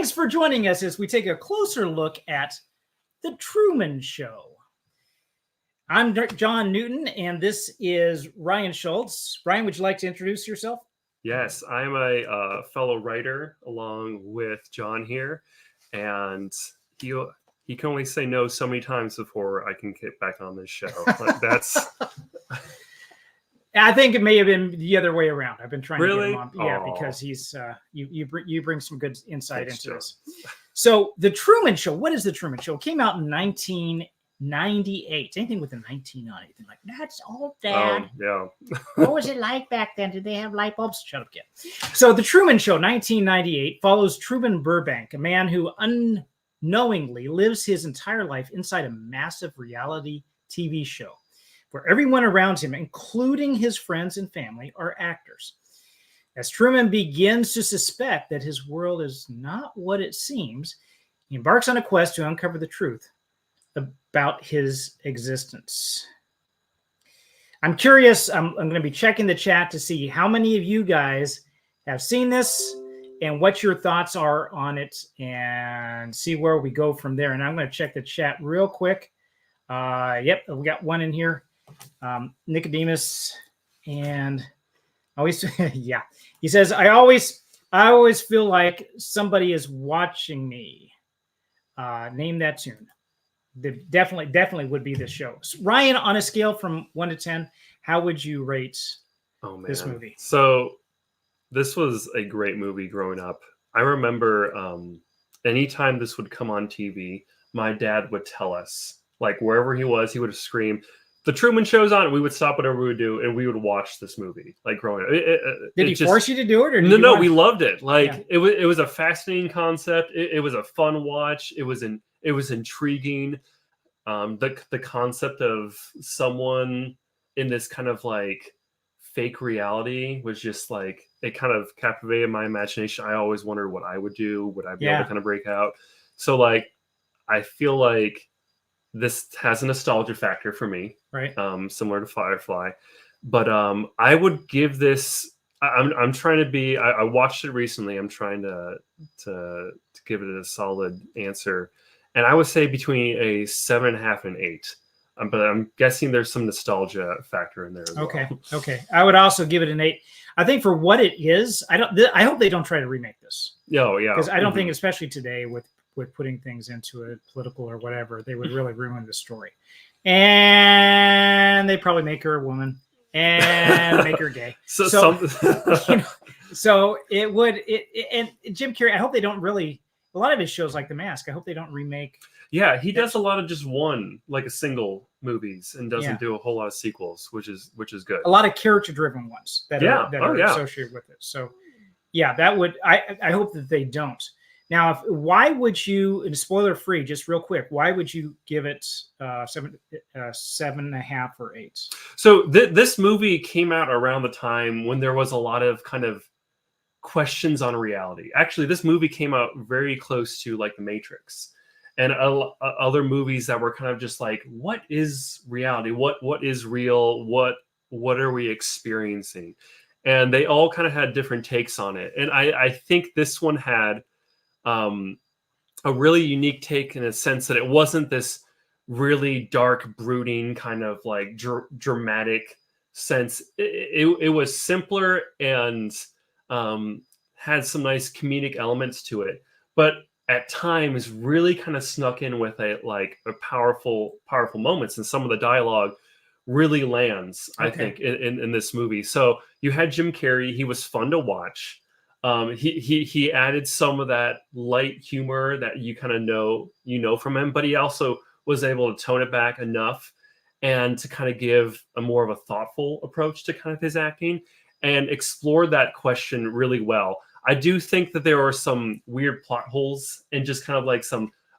Thanks for joining us as we take a closer look at The Truman Show. I'm John Newton, and this is Ryan Schultz. Ryan, would you like to introduce yourself? Yes, I'm a fellow writer along with John here, and he can only say no so many times before I can get back on this show. That's. I think it may have been the other way around. I've been trying to get him on, because he's you bring some good insight into this. So, The Truman Show. What is The Truman Show? It came out in 1998. Anything with a 19 on it? Like, that's old, Dad. Yeah. What was it like back then? Did they have light bulbs? Shut up, kid. So, The Truman Show, 1998, follows Truman Burbank, a man who unknowingly lives his entire life inside a massive reality TV show, where everyone around him, including his friends and family, are actors. As Truman begins to suspect that his world is not what it seems, he embarks on a quest to uncover the truth about his existence. I'm curious. I'm going to be checking the chat to see how many of you guys have seen this and what your thoughts are on it, and see where we go from there. And I'm going to check the chat real quick. Yep, we got one in here. Nicodemus, and always yeah, he says, I always feel like somebody is watching me. Name that tune. Definitely would be this show. So, Ryan, on a scale from 1 to 10, how would you rate this movie? So this was a great movie growing up. I remember anytime this would come on TV, my dad would tell us, like, wherever he was, he would scream, The Truman Show's on, and we would stop whatever we would do, and we would watch this movie, like, growing up. Did he force you to do it? Or no, we loved it. Like, it was a fascinating concept. It was a fun watch. It was intriguing. The concept of someone in this kind of, like, fake reality was just, like, it kind of captivated my imagination. I always wondered what I would do. Would I be able to kind of break out? So, like, I feel like this has a nostalgia factor for me, right? Similar to Firefly, but I would give this. I'm trying to be. I watched it recently. I'm trying to give it a solid answer, and I would say between a 7.5 and 8. But I'm guessing there's some nostalgia factor in there as well. Okay. I would also give it an 8. I think for what it is, I hope they don't try to remake this. Oh, yeah. Because I don't think, especially today with putting things into it, political or whatever, they would really ruin the story. And they probably make her a woman and make her gay. So it would. And Jim Carrey, I hope they don't really. A lot of his shows, like The Mask, I hope they don't remake. Yeah, he does a lot of just a single movies, and doesn't do a whole lot of sequels, which is good. A lot of character-driven ones that are associated with it. So, yeah, that would. I hope that they don't. Now, why would you, and spoiler free, just real quick, why would you give it 7.5 or 8? So this movie came out around the time when there was a lot of kind of questions on reality. Actually, this movie came out very close to, like, The Matrix and other movies that were kind of just like, what is reality? What is real? What are we experiencing? And they all kind of had different takes on it. And I think this one had a really unique take in a sense that it wasn't this really dark, brooding kind of like dramatic sense. It was simpler and had some nice comedic elements to it, but at times really kind of snuck in with a powerful moments, and some of the dialogue really lands, I think, in this movie. So you had Jim Carrey. He was fun to watch. He added some of that light humor that you kind of know from him, but he also was able to tone it back enough and to kind of give a more of a thoughtful approach to kind of his acting and explore that question really well. I do think that there are some weird plot holes and just kind of like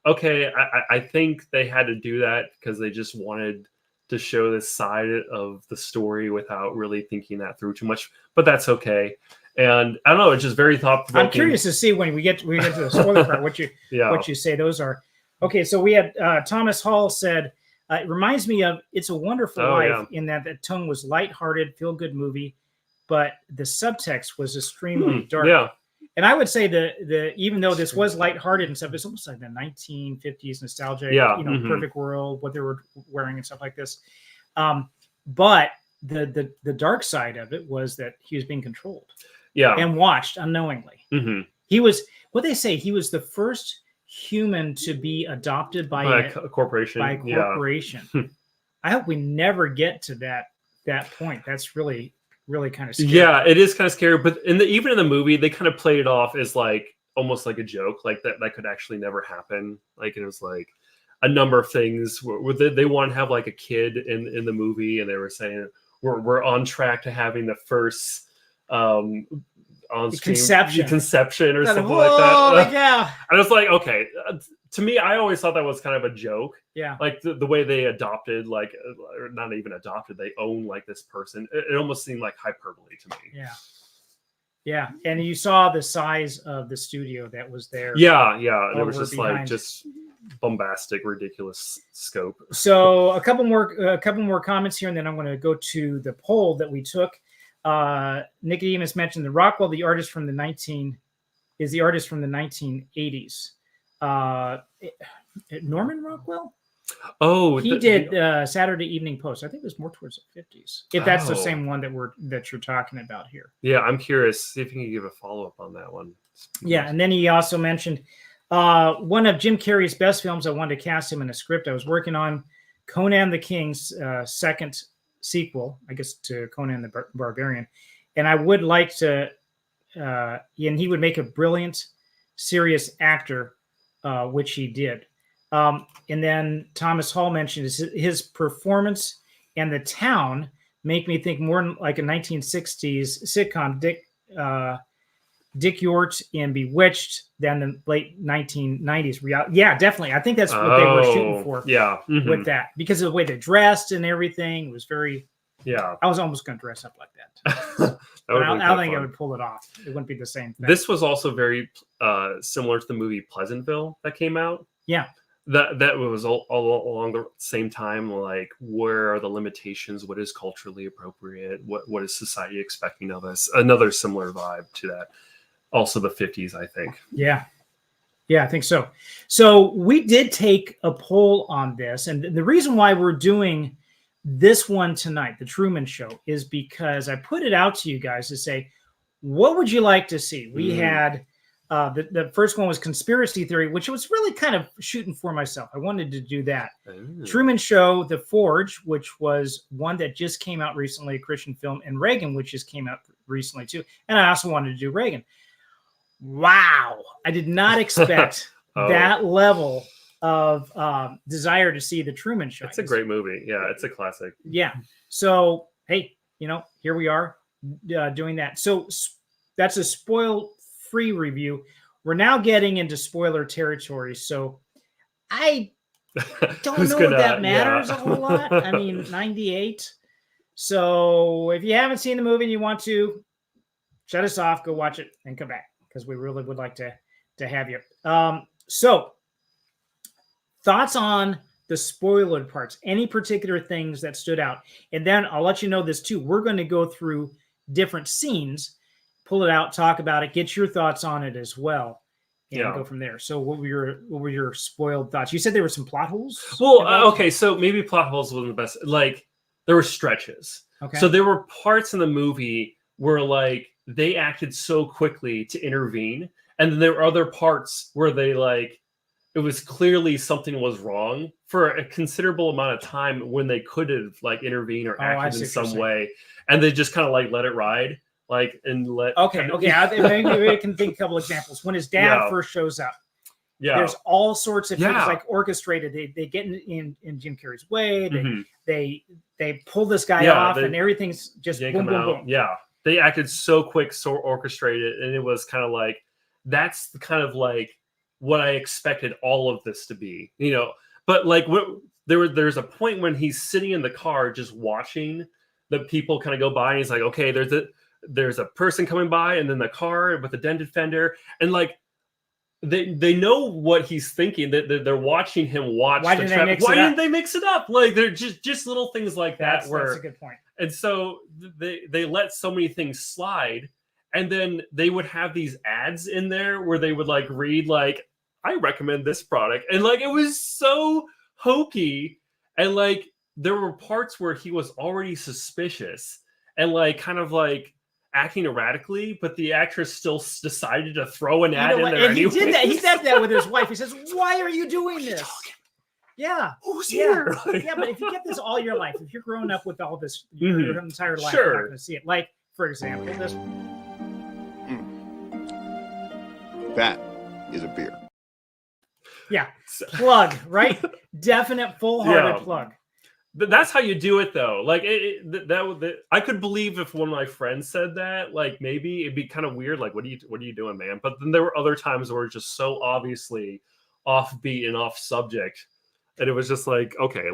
I think they had to do that because they just wanted to show this side of the story without really thinking that through too much, but that's okay. And I don't know, it's just very thought-provoking. I'm curious to see when we get to the spoiler part, what you say those are. Okay, so we had Thomas Hall said, it reminds me of It's a Wonderful Life in that the tone was lighthearted, feel-good movie, but the subtext was extremely dark. Yeah. And I would say the even though this was lighthearted and stuff, it's almost like the 1950s nostalgia, perfect world, what they were wearing and stuff like this. But the dark side of it was that he was being controlled, and watched unknowingly. He was what they say. He was the first human to be adopted by a corporation. I hope we never get to that point. That's really kind of scary. Yeah, it is kind of scary. But even in the movie, they kind of played it off as like almost like a joke, like that could actually never happen. Like it was like a number of things where they want to have like a kid in the movie, and they were saying we're on track to having the first on-screen conception or something like that. Oh yeah. I was like, okay. To me, I always thought that was kind of a joke. Yeah. Like the way they adopted, like, or not even adopted, they own like this person. It almost seemed like hyperbole to me. Yeah. Yeah. And you saw the size of the studio that was there. Yeah. And it was just behind. Like just bombastic, ridiculous scope. So a couple more comments here, and then I'm going to go to the poll that we took. Nicodemus mentioned the Rockwell, the artist from the 1980s. Norman Rockwell. Oh, he did Saturday Evening Post. I think it was more towards the 50s. If that's the same one that you're talking about here. Yeah, I'm curious. See if you can give a follow up on that one. Yeah, and then he also mentioned one of Jim Carrey's best films. I wanted to cast him in a script. I was working on Conan the King's second sequel, I guess, to Conan the Barbarian, and I would like to. And he would make a brilliant, serious actor. Which he did. And then Thomas Hall mentioned his performance and the town make me think more like a 1960s sitcom, Dick York and Bewitched, than the late 1990s reality. Yeah, definitely. I think that's what they were shooting for. Yeah, with that, because of the way they dressed and everything. It was very. Yeah, I was almost going to dress up like that. But I don't think I would pull it off. It wouldn't be the same thing. This was also very similar to the movie Pleasantville that came out. Yeah. That was all along the same time. Like, where are the limitations? What is culturally appropriate? What is society expecting of us? Another similar vibe to that. Also the 50s, I think. Yeah. Yeah, I think so. So we did take a poll on this. And the reason why we're doing this one tonight, the Truman Show, is because I put it out to you guys to say, what would you like to see? We had the first one was conspiracy theory, which was really kind of shooting for myself. I wanted to do that. Truman Show, The Forge, which was one that just came out recently, a Christian film, and Reagan, which just came out recently too. And I also wanted to do Reagan. Wow. I did not expect that level of desire to see the Truman Show. It's a great movie. Yeah, it's a classic. Yeah. So, hey, here we are doing that. So that's a spoil-free review. We're now getting into spoiler territory. So I don't know if that matters a whole lot. I mean, 98. So if you haven't seen the movie and you want to, shut us off, go watch it, and come back, because we really would like to have you. So thoughts on the spoiler parts, any particular things that stood out. And then I'll let you know this too. We're going to go through different scenes, pull it out, talk about it, get your thoughts on it as well, and go from there. So what were your spoiled thoughts? You said there were some plot holes? Well, okay, so maybe plot holes wasn't the best. Like, there were stretches. Okay. So there were parts in the movie where, like, they acted so quickly to intervene, and then there were other parts where they, like, it was clearly something was wrong for a considerable amount of time when they could have, like, intervened or acted in some way, and they just kind of, like, let it ride, like, and let. Okay. Maybe I can think a couple examples. When his dad first shows up, there's all sorts of things, like, orchestrated. They get in Jim Carrey's way. They pull this guy off, and everything's just boom, boom, boom. Yeah, they acted so quick, so orchestrated, and it was kind of like, that's the kind of, like, what I expected all of this to be, But, like, there's a point when he's sitting in the car just watching the people kind of go by, and he's like, okay, there's a person coming by, and then the car with the dented fender, and, like, they know what he's thinking. That they're watching him watch. Why didn't they mix it up? Like, they're just little things like that. That's a good point. And so they let so many things slide, And then they would have these ads in there where they would like read like, I recommend this product. And like, it was so hokey. And like, there were parts where he was already suspicious and like kind of like acting erratically, but the actress still decided to throw an ad in there and anyway. He did that. He did that with his wife. He says, "Why are you doing this?" Yeah. Who's here? Yeah, but if you get this all your life, if you're growing up with all this your entire life, Sure. you're not going to see it. Like, for example, this. That is a beer. Yeah. Plug, right? Definite full-hearted plug. That's how you do it, though. Like I could believe if one of my friends said that, like maybe it'd be kind of weird. Like, what are you doing, man? But then there were other times where it's just so obviously offbeat and off subject, and it was just like, okay,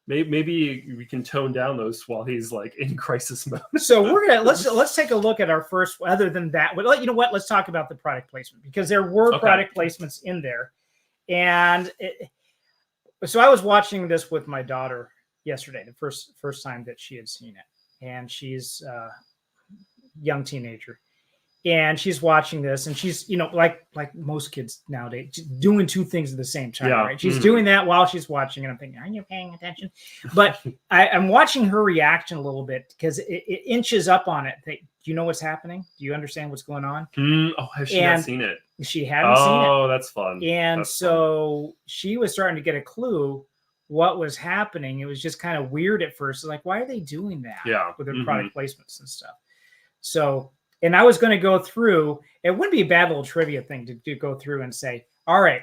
maybe we can tone down those while he's like in crisis mode. So we're gonna let's take a look at our first. Other than that, you know what? Let's talk about the product placement, because there were product placements in there, and so I was watching this with my daughter yesterday, the first time that she had seen it, and she's a young teenager, and she's watching this, and she's, you know, like most kids nowadays, doing two things at the same time, right? She's doing that while she's watching, and I'm thinking, are you paying attention? But I'm watching her reaction a little bit, because it inches up on it. Do you know what's happening? Do you understand what's going on? Has she not seen it? She hadn't seen it. Oh, that's fun. And so she was starting to get a clue what was happening. It was just kind of weird at first. Like, why are they doing that with their product placements and stuff? So, and I was going to go through, it wouldn't be a bad little trivia thing to go through and say, all right,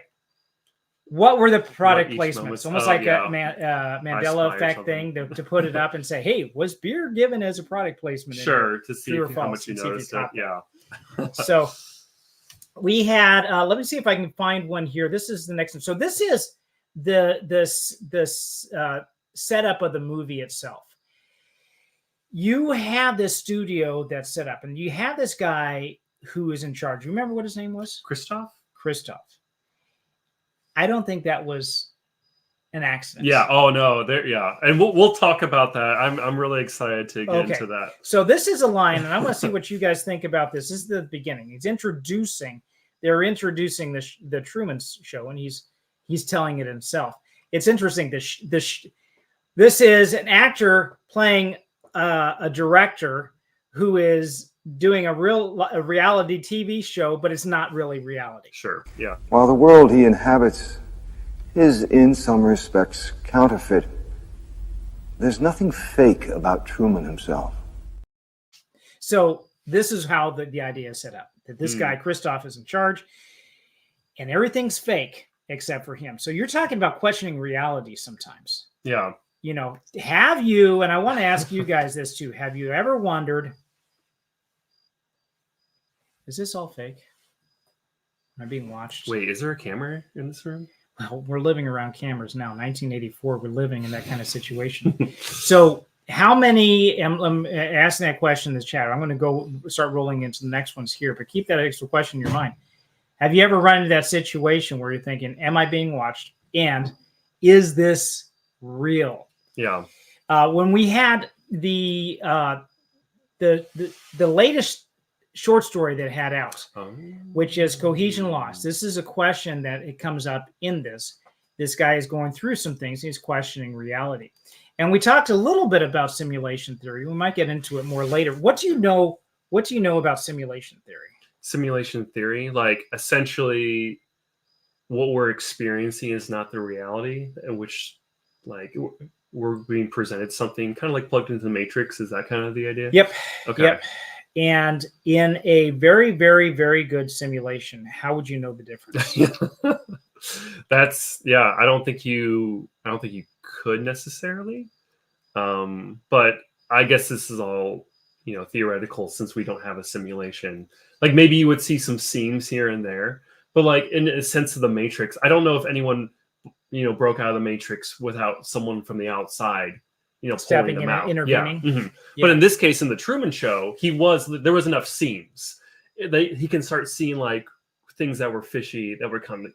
what were the product placements? Almost like a Mandela effect thing to put it up and say, hey, was beer given as a product placement? Sure, to see how much you noticed it. Yeah. So we had, let me see if I can find one here. This is the next one. So this is this setup of the movie itself. You have this studio that's set up, and you have this guy who is in charge. Remember what his name was? Christoph. I don't think that was an accident. Yeah. Oh no. And we'll talk about that. I'm really excited to get into that. So this is a line, and I want to see what you guys think about this. This is the beginning. They're introducing the Truman Show, and he's telling it himself. It's interesting. This is an actor playing a director who is doing a reality TV show, but it's not really reality. Sure. Yeah. While the world he inhabits is in some respects counterfeit, there's nothing fake about Truman himself. So this is how the idea is set up. That this guy, Christoph, is in charge, and everything's fake except for him. So you're talking about questioning reality sometimes. Yeah. You know, have you, and I want to ask you guys this too, have you ever wondered, is this all fake? Am I being watched? Wait, is there a camera in this room? Well, we're living around cameras now. 1984, we're living in that kind of situation. So how many, I'm asking that question in the chat. I'm going to go start rolling into the next ones here, but keep that extra question in your mind. Have you ever run into that situation where you're thinking, am I being watched? And is this real? Yeah. When we had the latest short story that had out, which is Cohesion Lost. This is a question that it comes up in this. This guy is going through some things. He's questioning reality. And we talked a little bit about simulation theory. We might get into it more later. What do you know about simulation theory? Simulation theory, like essentially what we're experiencing is not the reality, in which like we're being presented something kind of like plugged into the matrix. Is that kind of the idea? Yep. Okay. Yep. And in a very, very, very good simulation, how would you know the difference? I don't think you could necessarily. But I guess this is all, theoretical, since we don't have a simulation. Like maybe you would see some seams here and there, but like in a sense of the matrix, I don't know if anyone, broke out of the matrix without someone from the outside, stepping pulling them out, intervening. Yeah. Mm-hmm. Yeah. But in this case, in the Truman Show, there was enough seams. He can start seeing like things that were fishy that were coming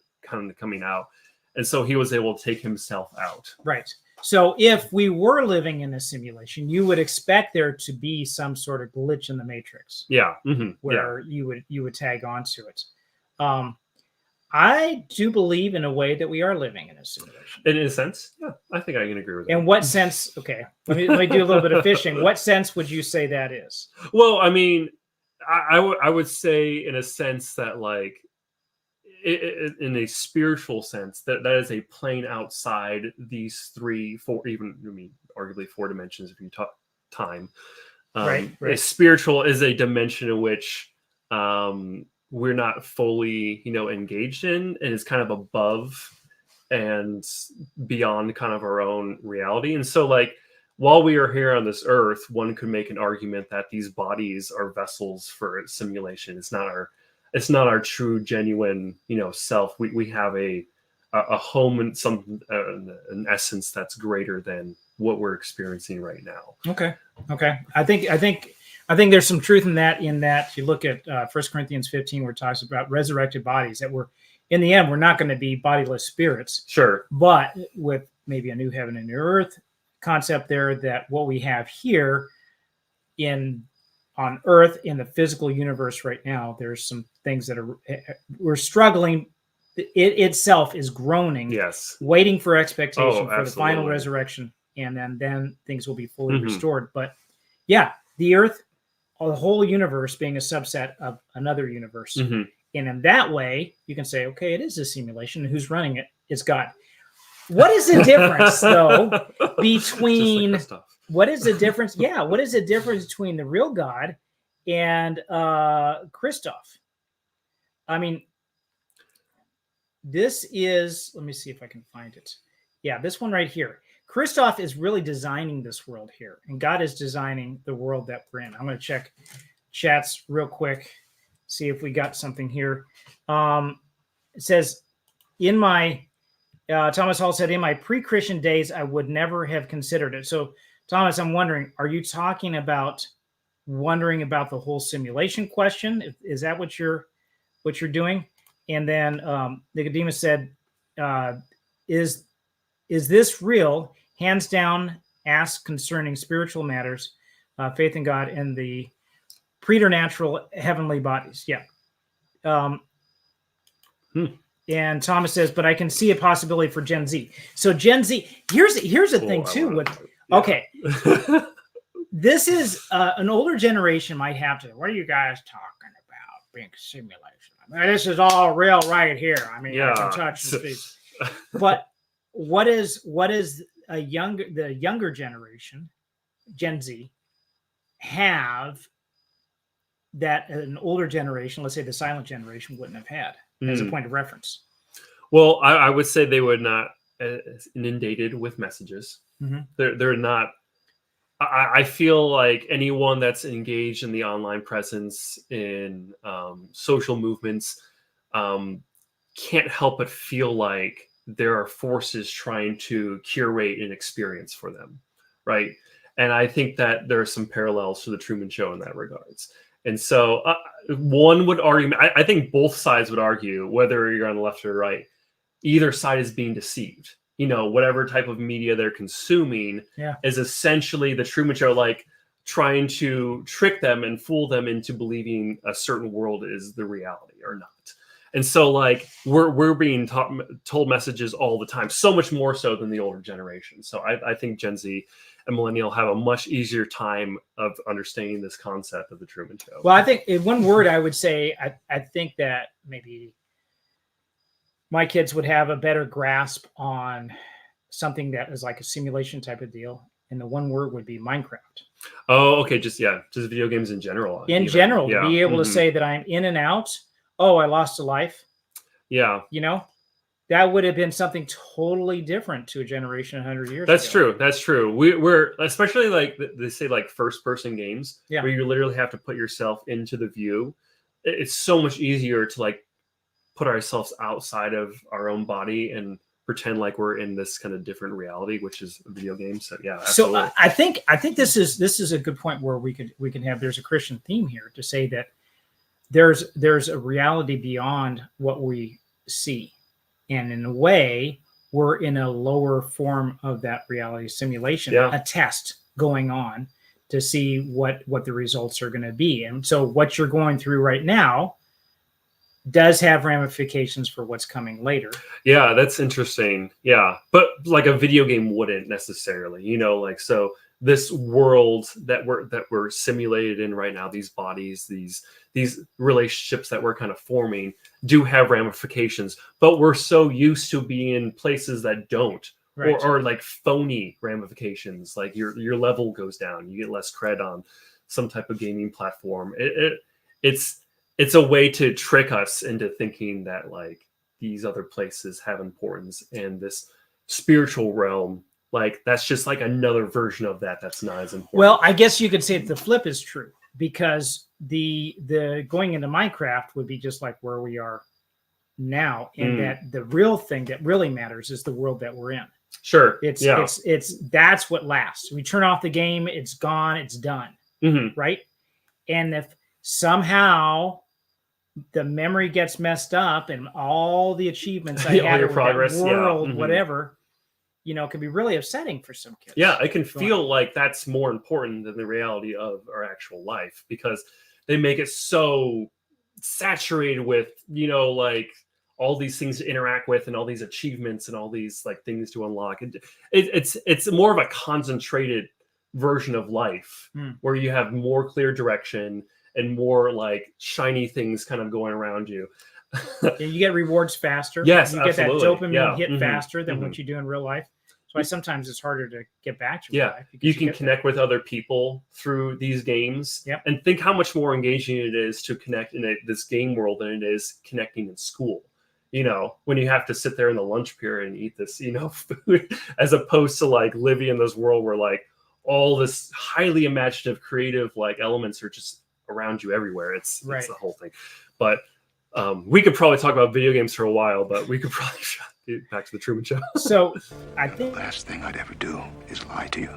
out, And so he was able to take himself out. Right. So if we were living in a simulation, you would expect there to be some sort of glitch in the matrix. Yeah. Where you would tag onto it. I do believe in a way that we are living in a simulation. In a sense, yeah, I think I can agree with that. In what sense? Okay, let me do a little bit of fishing. What sense would you say that is? Well, I mean, I would say in a sense that like in a spiritual sense that is a plane outside these 3, 4, even arguably 4 dimensions if you talk time. Right. Spiritual is a dimension in which we're not fully, engaged in, and it's kind of above and beyond kind of our own reality. And so like, while we are here on this earth, one could make an argument that these bodies are vessels for simulation. It's not our true, genuine, self. We have a home and an essence that's greater than what we're experiencing right now. Okay. I think there's some truth in that. You look at 1 Corinthians 15, where it talks about resurrected bodies that in the end, we're not going to be bodiless spirits. Sure. But with maybe a new heaven and new earth concept there, that what we have here on earth in the physical universe right now, there's some things that we're struggling. It itself is groaning. Yes. Waiting for expectation for absolutely. The final resurrection. And then things will be fully restored. But yeah, the earth, the whole universe being a subset of another universe. And in that way, you can say, okay, it is a simulation. Who's running it? It's God. What is the difference, though, between what is the difference? Yeah, what is the difference between the real God and Christoph? I mean, this is, let me see if I can find it. Yeah, this one right here. Christoph is really designing this world here, and God is designing the world that we're in. I'm going to check chats real quick, see if we got something here. It says, Thomas Hall said, in my pre-Christian days, I would never have considered it. So, Thomas, I'm wondering, are you talking about wondering about the whole simulation question? Is that what you're doing? And then Nicodemus said, is this real? Hands down, ask concerning spiritual matters, faith in God, and the preternatural heavenly bodies. Yeah. And Thomas says, but I can see a possibility for Gen Z. So Gen Z, here's the thing too. Okay, this is an older generation might have to. What are you guys talking about? Being simulation. I mean, this is all real right here. I mean, I can touch and speak. But what is the younger generation, Gen Z, have that an older generation, let's say the silent generation, wouldn't have had as a point of reference? Well, I would say they would not inundated with messages. They're not. I feel like anyone that's engaged in the online presence in social movements can't help but feel like there are forces trying to curate an experience for them, right? And I think that there are some parallels to the Truman Show in that regards. And so one would argue, I think both sides would argue, whether you're on the left or right, either side is being deceived. Whatever type of media they're consuming is essentially the Truman Show, like trying to trick them and fool them into believing a certain world is the reality or not. And so like we're being told messages all the time, so much more so than the older generation. So I think Gen Z and millennial have a much easier time of understanding this concept of the Truman Show. Well, I think in one word, I would say, I think that maybe my kids would have a better grasp on something that is like a simulation type of deal. And the one word would be Minecraft. Oh, okay. Just video games in general. To be able to say that I'm in and out. Oh, I lost a life. Yeah. That would have been something totally different to a generation 100 years That's ago. true. That's true. We're especially like they say like first person games where you literally have to put yourself into the view. It's so much easier to like put ourselves outside of our own body and pretend like we're in this kind of different reality, which is a video game. So yeah. Absolutely. So I think this is a good point where we can have, there's a Christian theme here to say that there's a reality beyond what we see. And in a way, we're in a lower form of that reality simulation, Yeah. a test going on to see what the results are going to be. And so what you're going through right now does have ramifications for what's coming later. Yeah, that's interesting. Yeah, but like a video game wouldn't necessarily, like, so this world that we're simulated in right now, these bodies, these relationships that we're kind of forming do have ramifications, but we're so used to being in places that don't. Right. Or like phony ramifications, like your level goes down, you get less cred on some type of gaming platform. It's a way to trick us into thinking that like these other places have importance, and this spiritual realm, like that's just like another version of that's not as important. Well, I guess you could say that the flip is true, because the going into Minecraft would be just like where we are now, and that the real thing that really matters is the world that we're in. Sure. It's that's what lasts. We turn off the game, it's gone, it's done. Right. And if somehow the memory gets messed up and all the achievements I had, your progress, that world, whatever, can be really upsetting for some kids. Yeah, it can feel like that's more important than the reality of our actual life, because they make it so saturated with, like all these things to interact with and all these achievements and all these like things to unlock. And it's more of a concentrated version of life where you have more clear direction and more like shiny things kind of going around you. And you get rewards faster. Yes, you get absolutely. that dopamine Yeah. hit faster than what you do in real life. So why sometimes it's harder to get back to real life. You can connect with other people through these games. Yep. And think how much more engaging it is to connect in this game world than it is connecting in school. When you have to sit there in the lunch period and eat this, food, as opposed to like living in this world where like all this highly imaginative, creative like elements are just around you everywhere. It's the whole thing. But we could probably talk about video games for a while, but we could probably get back to the Truman Show. So I think the last thing I'd ever do is lie to you.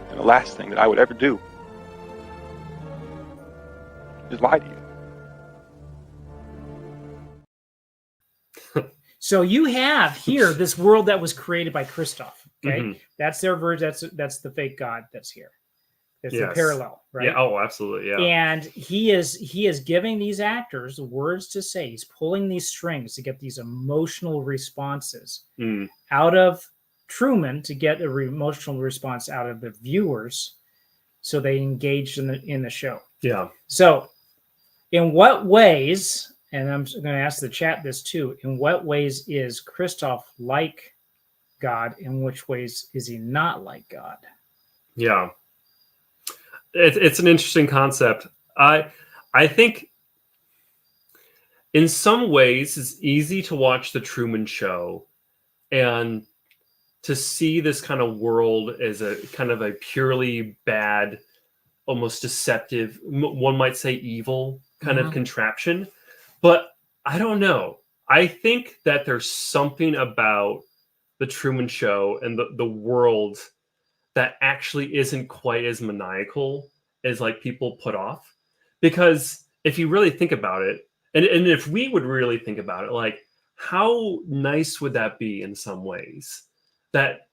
And the last thing that I would ever do is lie to you. So you have here this world that was created by Christoph. Okay, that's their version. That's the fake god that's here. It's the parallel, right? Yeah. Oh, absolutely. Yeah. And he is giving these actors words to say. He's pulling these strings to get these emotional responses out of Truman, to get an emotional response out of the viewers, so they engaged in the show. Yeah. So, in what ways? And I'm going to ask the chat this too. In what ways is Christoph like God? In which ways is he not like God? Yeah. It's an interesting concept. I think in some ways it's easy to watch the Truman Show and to see this kind of world as a kind of a purely bad, almost deceptive, one might say evil kind of contraption. But I don't know. I think that there's something about the Truman Show and the world that actually isn't quite as maniacal as like people put off. Because if you really think about it, and if we would really think about it, like how nice would that be in some ways? That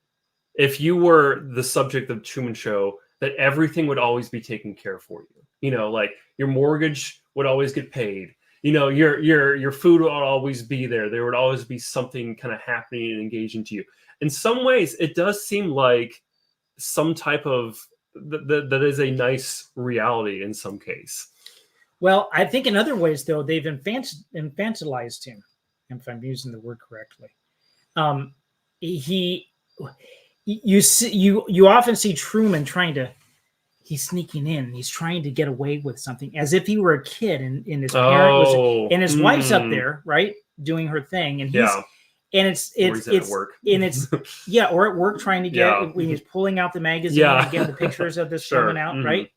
if you were the subject of Truman Show, that everything would always be taken care for you. Like your mortgage would always get paid. Your food would always be there. There would always be something kind of happening and engaging to you. In some ways, it does seem like some type of that is a nice reality in some case. Well, I think in other ways, though, they've infantilized him, if I'm using the word correctly. You often see Truman he's sneaking in. He's trying to get away with something, as if he were a kid, and his parent was, and his wife's up there, right, doing her thing, and it's at work, and it's or at work trying to get when he's pulling out the magazine and getting the pictures of this woman out, right?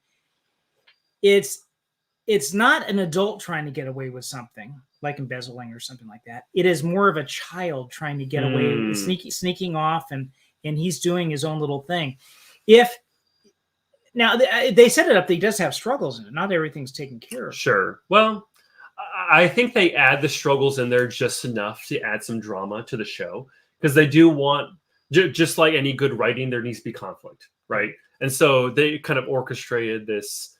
It's not an adult trying to get away with something like embezzling or something like that. It is more of a child trying to get away, sneaking off, and he's doing his own little thing. Now, they set it up that he does have struggles in it. Not everything's taken care of. Sure. Well, I think they add the struggles in there just enough to add some drama to the show, because they do want, just like any good writing, there needs to be conflict, right? And so they kind of orchestrated this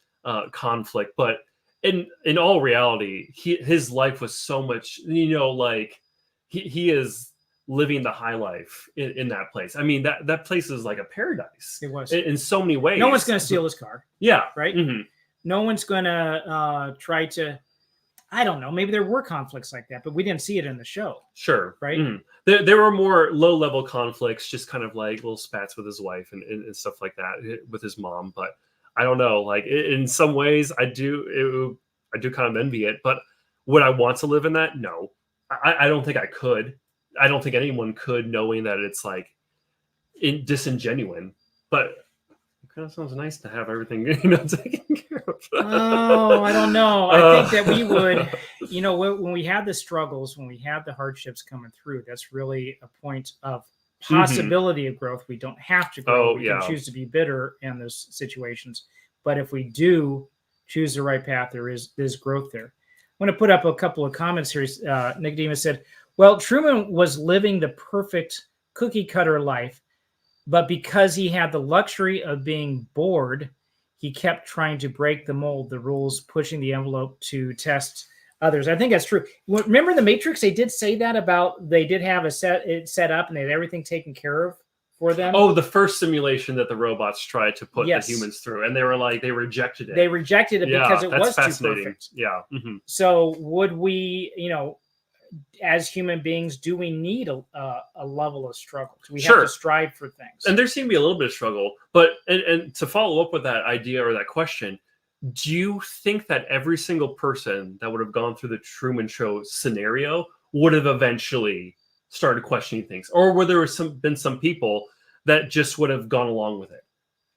conflict, but in all reality, his life was so much, like he is living the high life in that place. I mean, that place is like a paradise. It was in so many ways. No one's going to steal his car. Yeah. Right. Mm-hmm. No one's going to try to. I don't know. Maybe there were conflicts like that, but we didn't see it in the show. Sure. Right. Mm-hmm. There were more low level conflicts, just kind of like little spats with his wife and stuff like that, with his mom. But I don't know. Like in some ways, I do kind of envy it. But would I want to live in that? No, I don't think I could. I don't think anyone could, knowing that it's like disingenuine. But it kind of sounds nice to have everything taken care of. Oh, I don't know. I think that we would, when we have the struggles, when we have the hardships coming through, that's really a point of possibility of growth. We don't have to grow. We can choose to be bitter in those situations. But if we do choose the right path, there's growth there. I'm going to put up a couple of comments here. Nicodemus said, well, Truman was living the perfect cookie cutter life, but because he had the luxury of being bored, he kept trying to break the mold, the rules, pushing the envelope to test others. I think that's true. Remember the Matrix? They did say that about, they did have it set up and they had everything taken care of for them. Oh, the first simulation that the robots tried to put the humans through, and they were like, they rejected it. They rejected it because it was too perfect. Yeah. Mm-hmm. So would we, as human beings, do we need a level of struggle? Do we have to strive for things? And there seemed to be a little bit of struggle, but and to follow up with that idea or that question, do you think that every single person that would have gone through the Truman Show scenario would have eventually started questioning things, or were there been some people that just would have gone along with it?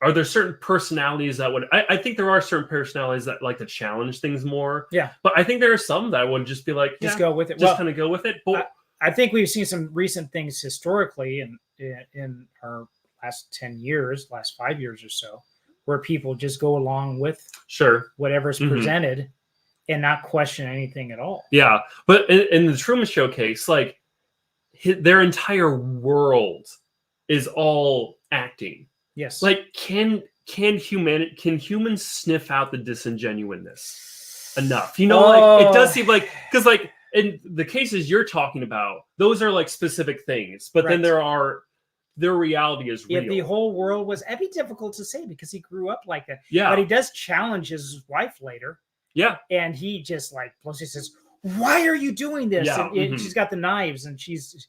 Are there certain personalities that would? I think there are certain personalities that like to challenge things more. Yeah, but I think there are some that would just be like, just go with it. Just kind of go with it. But I think we've seen some recent things historically in our last 10 years, last 5 years or so, where people just go along with whatever's presented and not question anything at all. Yeah, but in the Truman Show case, like their entire world is all acting. Yes. Like can humans sniff out the disingenuousness enough? Like it does seem like, because like in the cases you're talking about, those are like specific things, but then their reality is real. If the whole world was, it'd be difficult to say because he grew up like that. Yeah. But he does challenge his wife later. Yeah. And he just like Pelosi says, why are you doing this? Yeah. And she's got the knives and she's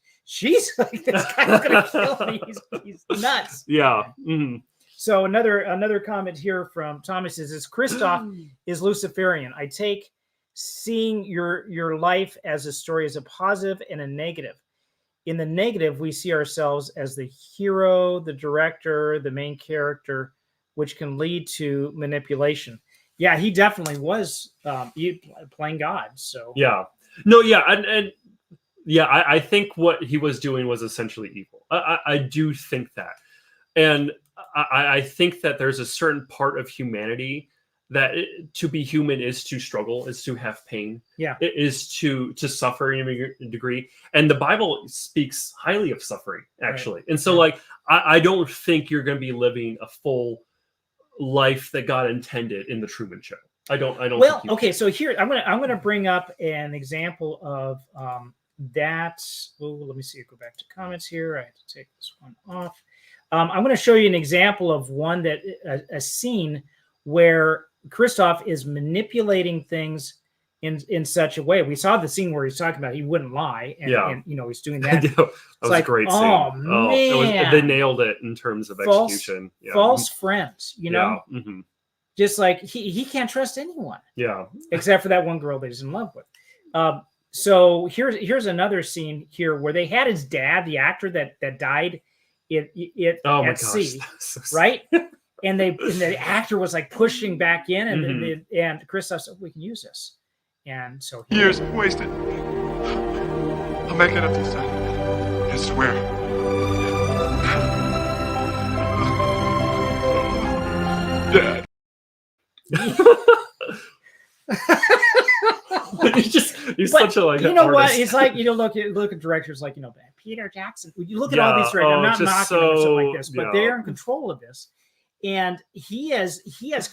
like, this guy's gonna kill me. He's nuts. Yeah. Mm-hmm. So another comment here from Thomas is Christoph is Luciferian. I take seeing your life as a story as a positive and a negative. In the negative, we see ourselves as the hero, the director, the main character, which can lead to manipulation. Yeah, he definitely was playing God. So I think what he was doing was essentially evil. I do think that, and I think that there's a certain part of humanity that to be human is to struggle, is to have pain. Yeah, it is to suffer in a degree, and the Bible speaks highly of suffering, actually. Right. And so, like, I don't think you're going to be living a full life that God intended in the Truman Show. I don't. Well, okay. So here, I'm gonna bring up an example of that. Oh, let me see. Go back to comments here. I have to take this one off. I'm going to show you an example of one that a scene where Christoph is manipulating things in such a way. We saw the scene where he's talking about he wouldn't lie, and he's doing that. That was like, a great scene. Oh man, they nailed it in terms of execution. False friends, just like he can't trust anyone. Yeah, except for that one girl that he's in love with. So here's another scene here where they had his dad, the actor that died at sea, right? And the actor was like pushing back in, and Christoph said, "We can use this." And so years wasted. I'll make it up this time. I swear. Dad. He's But such a like. you know what? artist. It's like look at directors like Peter Jackson. You look at all these directors. I'm not just knocking them or something like so- this, but they're in control of this, and he has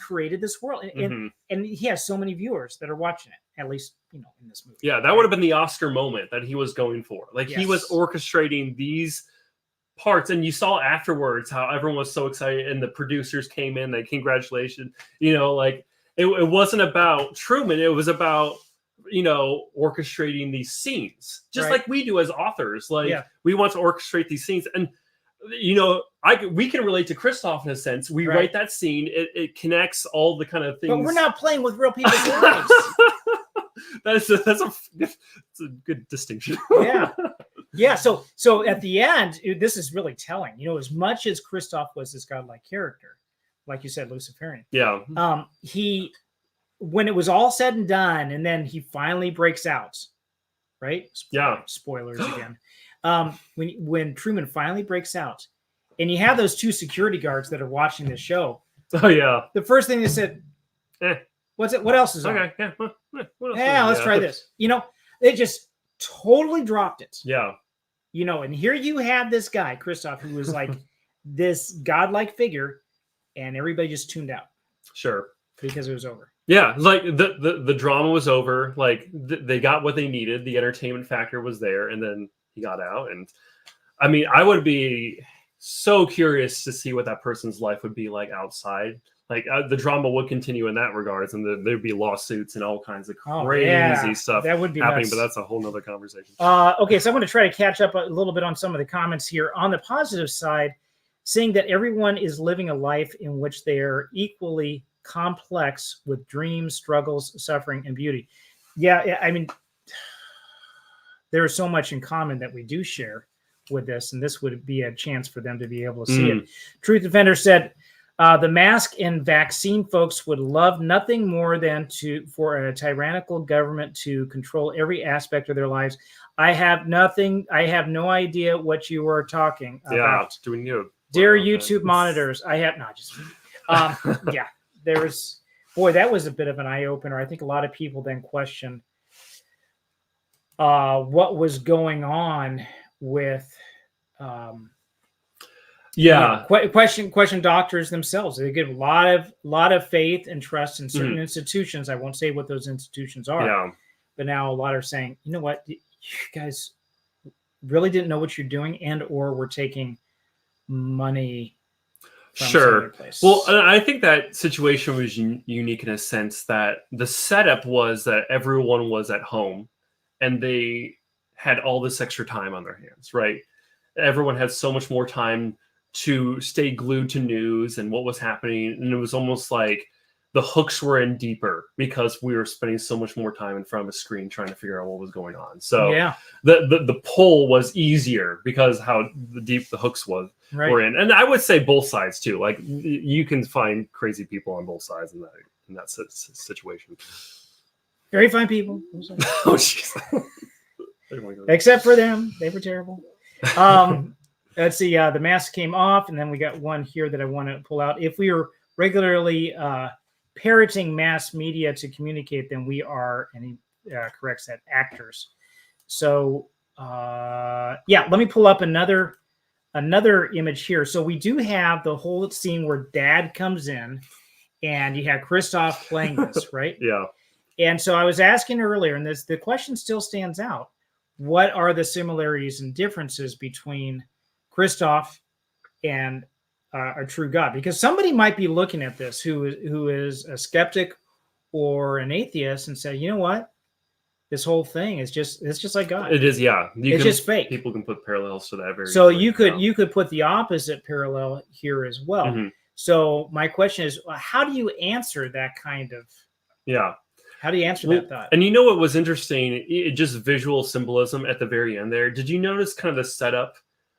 created this world, and he has so many viewers that are watching it. At least in this movie. Yeah, that would have been the Oscar moment that he was going for. Like he was orchestrating these parts, and you saw afterwards how everyone was so excited, and the producers came in. Like congratulations, like it wasn't about Truman. It was about orchestrating these scenes, just like we do as authors. Like we want to orchestrate these scenes, and we can relate to Christoph in a sense. We write that scene; it connects all the kind of things. But we're not playing with real people's lives. That's a good distinction. Yeah. So at the end, this is really telling. As much as Christoph was this godlike character, like you said, Luciferian. Yeah. He, when it was all said and done, and then he finally breaks out, right? Spoilers again. When Truman finally breaks out, and you have those two security guards that are watching the show. Oh yeah. The first thing they said, "What's it? What else is on?" Okay. Yeah. What else Let's try this. They just totally dropped it. Yeah. And here you have this guy, Christoph, who was like this godlike figure, and everybody just tuned out. Sure. Because it was over. Yeah, like the drama was over. Like they got what they needed. The entertainment factor was there, and then he got out. And I mean, I would be so curious to see what that person's life would be like outside. Like the drama would continue in that regards, and there'd be lawsuits and all kinds of crazy stuff that would be happening. nuts. But that's a whole nother conversation. Okay, so I'm going to try to catch up a little bit on some of the comments here. On the positive side, saying that everyone is living a life in which they are equally complex with dreams, struggles, suffering, and beauty. Yeah, I mean, there is so much in common that we do share with this, and this would be a chance for them to be able to see it. Truth Defender said, the mask and vaccine folks would love nothing more than for a tyrannical government to control every aspect of their lives. I have no idea what you were talking about. Do we need Dear YouTube monitors, I have not just that was a bit of an eye-opener. I think a lot of people then question what was going on with question doctors themselves. They give a lot of faith and trust in certain institutions. I won't say what those institutions are, but now a lot are saying, you know what, you guys really didn't know what you're doing, and or we're taking money from some other place. Well, I think that situation was unique in a sense that the setup was that everyone was at home and they had all this extra time on their hands, right? Everyone had so much more time to stay glued to news and what was happening. And it was almost like the hooks were in deeper because we were spending so much more time in front of a screen trying to figure out what was going on. So the pull was easier because how deep the hooks were in. And I would say both sides too. Like you can find crazy people on both sides in that situation. Very fine people. Oh, jeez. Except for them. They were terrible. Let's see. The mask came off, and then we got one here that I want to pull out. If we are regularly parroting mass media to communicate, then we are, and he corrects that, actors. So, let me pull up another image here. So we do have the whole scene where Dad comes in, and you have Christoph playing this, right? Yeah. And so I was asking earlier, and the question still stands out. What are the similarities and differences between Christoph and a true God? Because somebody might be looking at this who is a skeptic or an atheist and say, you know what, this whole thing is it's just like God. It is, yeah. It's just fake. People can put parallels to that very so easily. you could put the opposite parallel here as well. Mm-hmm. So my question is, how do you answer that kind of? Yeah. How do you answer that thought? And you know what was interesting? Just visual symbolism at the very end there. Did you notice kind of the setup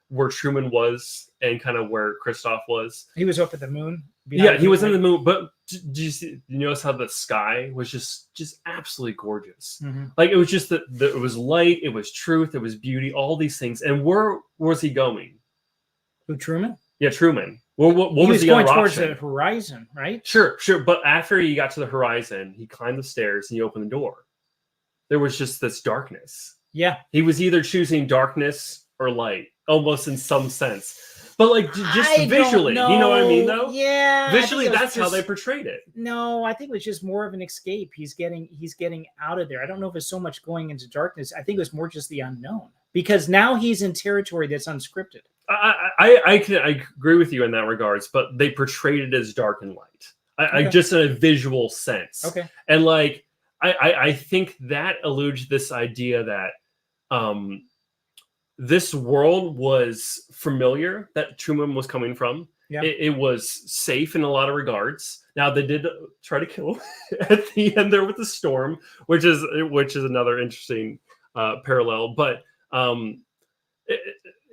where Truman was and kind of where Christoph was? He was up at the moon. Yeah, he was in the moon. But did you notice how the sky was just absolutely gorgeous? Mm-hmm. Like it was just that it was light, it was truth, it was beauty, all these things. And where was he going? Who, Truman? Yeah, Truman. Well, what was the going other towards option? the horizon, right? Sure. But after he got to the horizon, he climbed the stairs and he opened the door. there was just this darkness. Yeah. He was either choosing darkness or light, almost in some sense. But like just I visually, don't you know what I mean, know. though? Yeah. Visually, that's how they portrayed it. No, I think it was just more of an escape. He's getting out of there. I don't know if it's so much going into darkness. I think it was more just the unknown, because now he's in territory that's unscripted. I agree with you in that regards, but they portrayed it as dark and light. I just in a visual sense. Okay. And like I think that alludes to this idea that this world was familiar that Truman was coming from. Yeah. It was safe in a lot of regards. Now they did try to kill him at the end there with the storm, which is another interesting parallel. But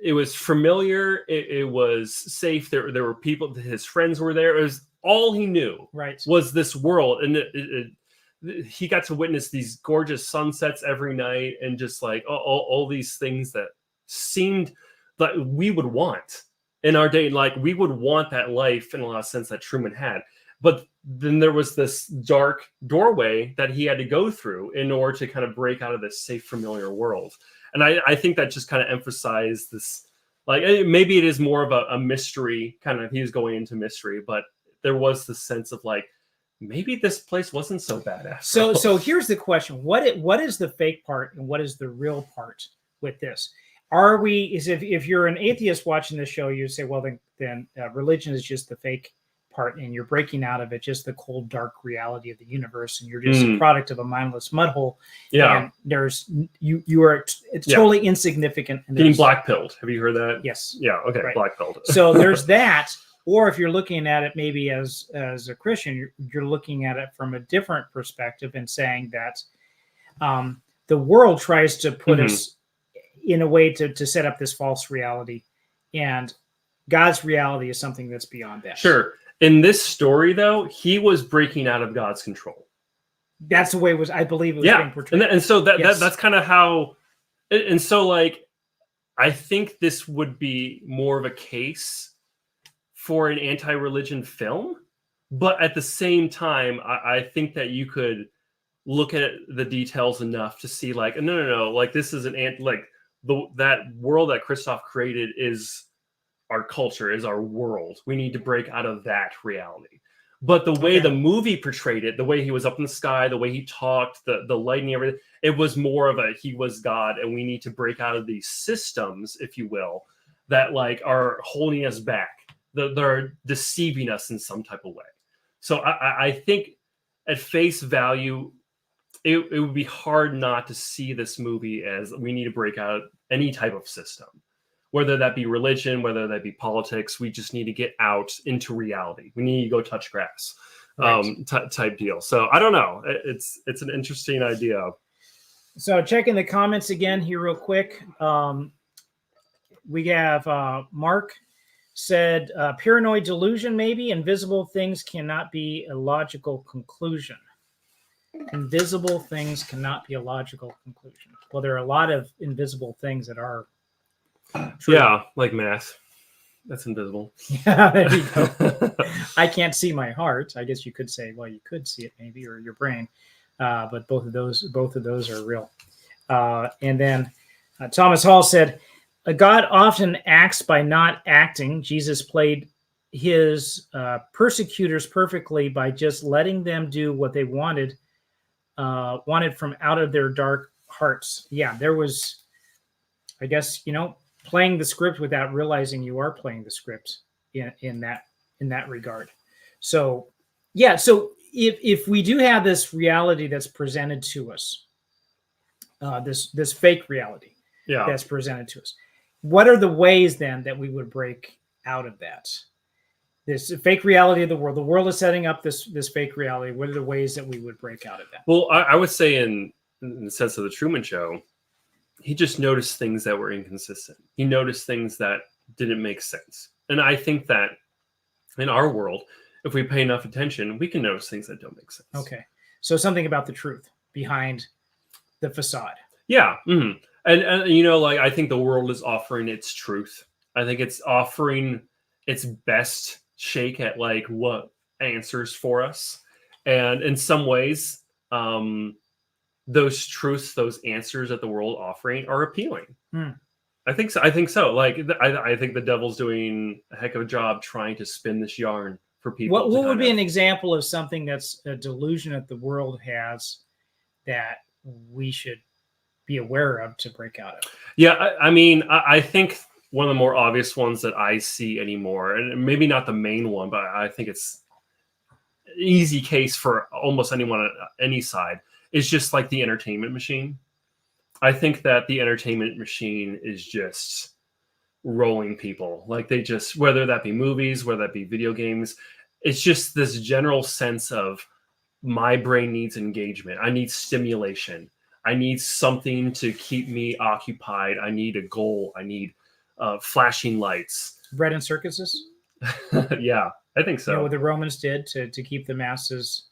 it was familiar. It was safe. There were people. His friends were there. It was all he knew. Right. Was this world, and he got to witness these gorgeous sunsets every night, and just like all these things that seemed like we would want in our day. Like we would want that life in a lot of sense that Truman had. But then there was this dark doorway that he had to go through in order to kind of break out of this safe, familiar world. And I think that just kind of emphasized this, like maybe it is more of a mystery kind of, he was going into mystery, but there was this sense of like, maybe this place wasn't so bad after all. So here's the question. What is the fake part and what is the real part with this? If you're an atheist watching this show, you say, well, then religion is just the fake part and you're breaking out of it, just the cold, dark reality of the universe, and you're just a product of a mindless mud hole. Yeah. And it's totally insignificant. And getting black-pilled. Have you heard that? Yes. Yeah. Okay. Right. Black-pilled. So there's that. Or if you're looking at it maybe as a Christian, you're looking at it from a different perspective and saying that the world tries to put us in a way to set up this false reality, and God's reality is something that's beyond that. Sure. In this story, though, he was breaking out of God's control. That's the way it was. I believe it was being portrayed. And so Yes. that's kind of how. And so, like, I think this would be more of a case for an anti-religion film, but at the same time, I think that you could look at the details enough to see, like, no, like this is that world that Christoph created is our culture, is our world. We need to break out of that reality. But the way the movie portrayed it, the way he was up in the sky, the way he talked, the lighting, everything, it was more of a he was God, and we need to break out of these systems, if you will, that like are holding us back. They're deceiving us in some type of way. So I think at face value, it would be hard not to see this movie as we need to break out any type of system, whether that be religion, whether that be politics. We just need to get out into reality. We need to go touch grass, type deal. So I don't know. It's an interesting idea. So checking the comments again here real quick. We have Mark said, paranoid delusion, maybe. Invisible things cannot be a logical conclusion. Invisible things cannot be a logical conclusion. Well, there are a lot of invisible things that are true. Yeah, like math. That's invisible. Yeah, there you go. I can't see my heart. I guess you could say, well, you could see it maybe, or your brain. But both of those are real. And then Thomas Hall said, God often acts by not acting. Jesus played his persecutors perfectly by just letting them do what they wanted from out of their dark hearts. Yeah, there was, I guess, playing the script without realizing you are playing the script in that regard. So, yeah. So if we do have this reality that's presented to us, this fake reality that's presented to us, what are the ways then that we would break out of that? This fake reality of the world is setting up this fake reality. What are the ways that we would break out of that? Well, I would say in the sense of the Truman Show, he just noticed things that were inconsistent. He noticed things that didn't make sense. And I think that in our world, if we pay enough attention, we can notice things that don't make sense. Okay. So something about the truth behind the facade. Yeah. Mm-hmm. And like, I think the world is offering its truth. I think it's offering its best shake at like what answers for us. And in some ways, those truths, those answers that the world offering are appealing. Hmm. I think so. I think so. Like, I think the devil's doing a heck of a job trying to spin this yarn for people. What would be an example of something that's a delusion that the world has that we should be aware of to break out of? Yeah, I mean, I think one of the more obvious ones that I see anymore, and maybe not the main one, but I think it's an easy case for almost anyone on any side, is just like the entertainment machine. I think that the entertainment machine is just rolling people. Like, they just, whether that be movies, whether that be video games, it's just this general sense of my brain needs engagement. I need stimulation. I need something to keep me occupied. I need a goal. I need flashing lights. Bread and circuses? Yeah, I think so. You know what the Romans did to keep the masses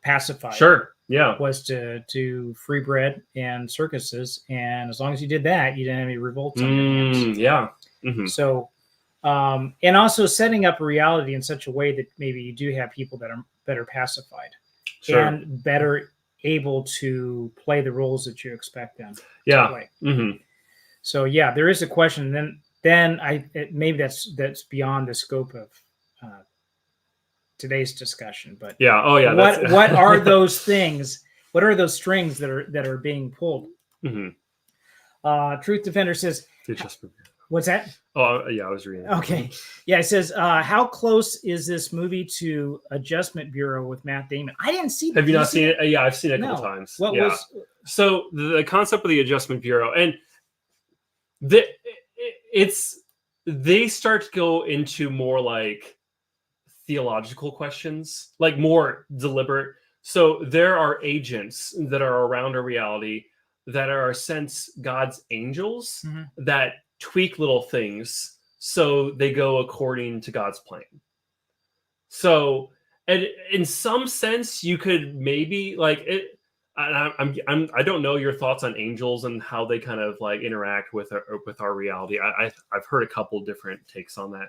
pacified? Sure. Yeah. Was to free bread and circuses, and as long as you did that, you didn't have any revolts on your hands. Yeah. Mm-hmm. So, and also setting up a reality in such a way that maybe you do have people that are better pacified and better able to play the roles that you expect them to play. Mm-hmm. So yeah, there is a question. Then maybe that's beyond the scope of today's discussion. But what are those things? What are those strings that are being pulled? Mm-hmm. Truth Defender says, what's that? Oh yeah, I was reading. Okay, yeah, it says, how close is this movie to Adjustment Bureau with Matt Damon? I didn't see that. Have you not seen it? Yeah, I've seen it a couple times. What was so the concept of the Adjustment Bureau, and they start to go into more like theological questions, like more deliberate. So there are agents that are around our reality that are, in a sense, God's angels that tweak little things so they go according to God's plan. So, and in some sense, you could maybe like it. I don't know your thoughts on angels and how they kind of like interact with our reality. I've heard a couple different takes on that,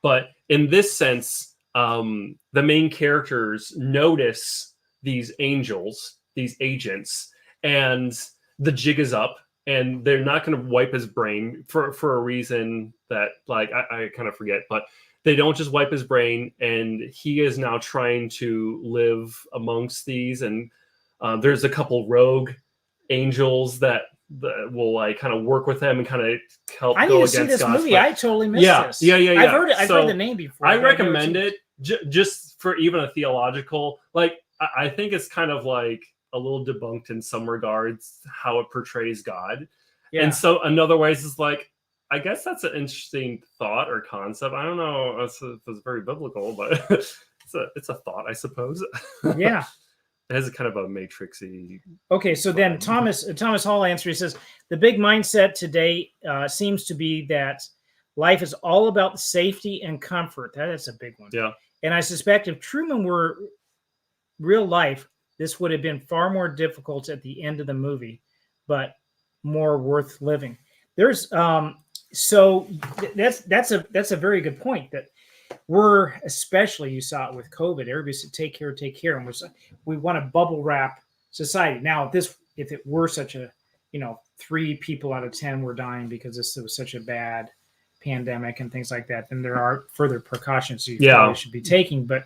but in this sense, the main characters notice these angels, these agents, and the jig is up, and they're not going to wipe his brain for a reason that like I kind of forget, but they don't just wipe his brain, and he is now trying to live amongst these, and there's a couple rogue angels that will like kind of work with them and kind of help go against this God's movie. plan. I totally missed this. Yeah. I've heard it. I've heard the name before. I recommend it just for even a theological. Like, I think it's kind of like a little debunked in some regards how it portrays God, and so in other ways it's like, I guess that's an interesting thought or concept. I don't know if it's very biblical, but it's a thought, I suppose. Yeah. It has a kind of a matrixy. Okay, so then Thomas Hall answers. He says the big mindset today seems to be that life is all about safety and comfort. That's a big one. Yeah. And I suspect if Truman were real life, this would have been far more difficult at the end of the movie, but more worth living. There's so that's a very good point. That we're, especially, you saw it with COVID, everybody said take care, and we want to bubble wrap society. Now, if it were such a 3 people out of 10 were dying because this was such a bad pandemic and things like that, then there are further precautions you probably should be taking. But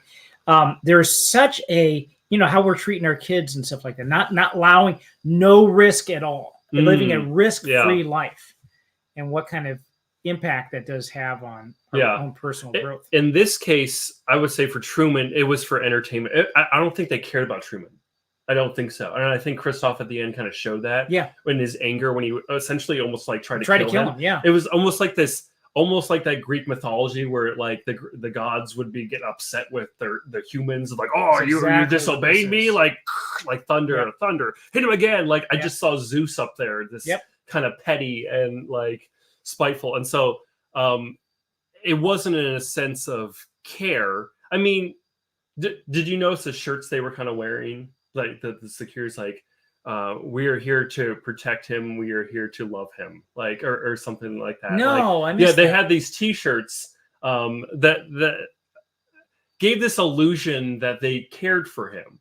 there's such a how we're treating our kids and stuff like that, not allowing no risk at all. They're living a risk-free life, and what kind of impact that does have on our own personal growth. In this case, I would say for Truman, it was for entertainment. I don't think they cared about Truman. I don't think so. And I think Christoph at the end kind of showed that. Yeah. In his anger, when he essentially almost like tried to kill him. Yeah. It was almost like that Greek mythology where like the gods would get upset with the humans, like, oh, you disobeyed me, like thunder, hit him again. Like I just saw Zeus up there, this kind of petty and like spiteful, and so it wasn't in a sense of care. I mean, did you notice the shirts they were kind of wearing? Like the security's like, we are here to protect him, we are here to love him, like or something like that. No, like, I missed they that. had these T-shirts that gave this illusion that they cared for him,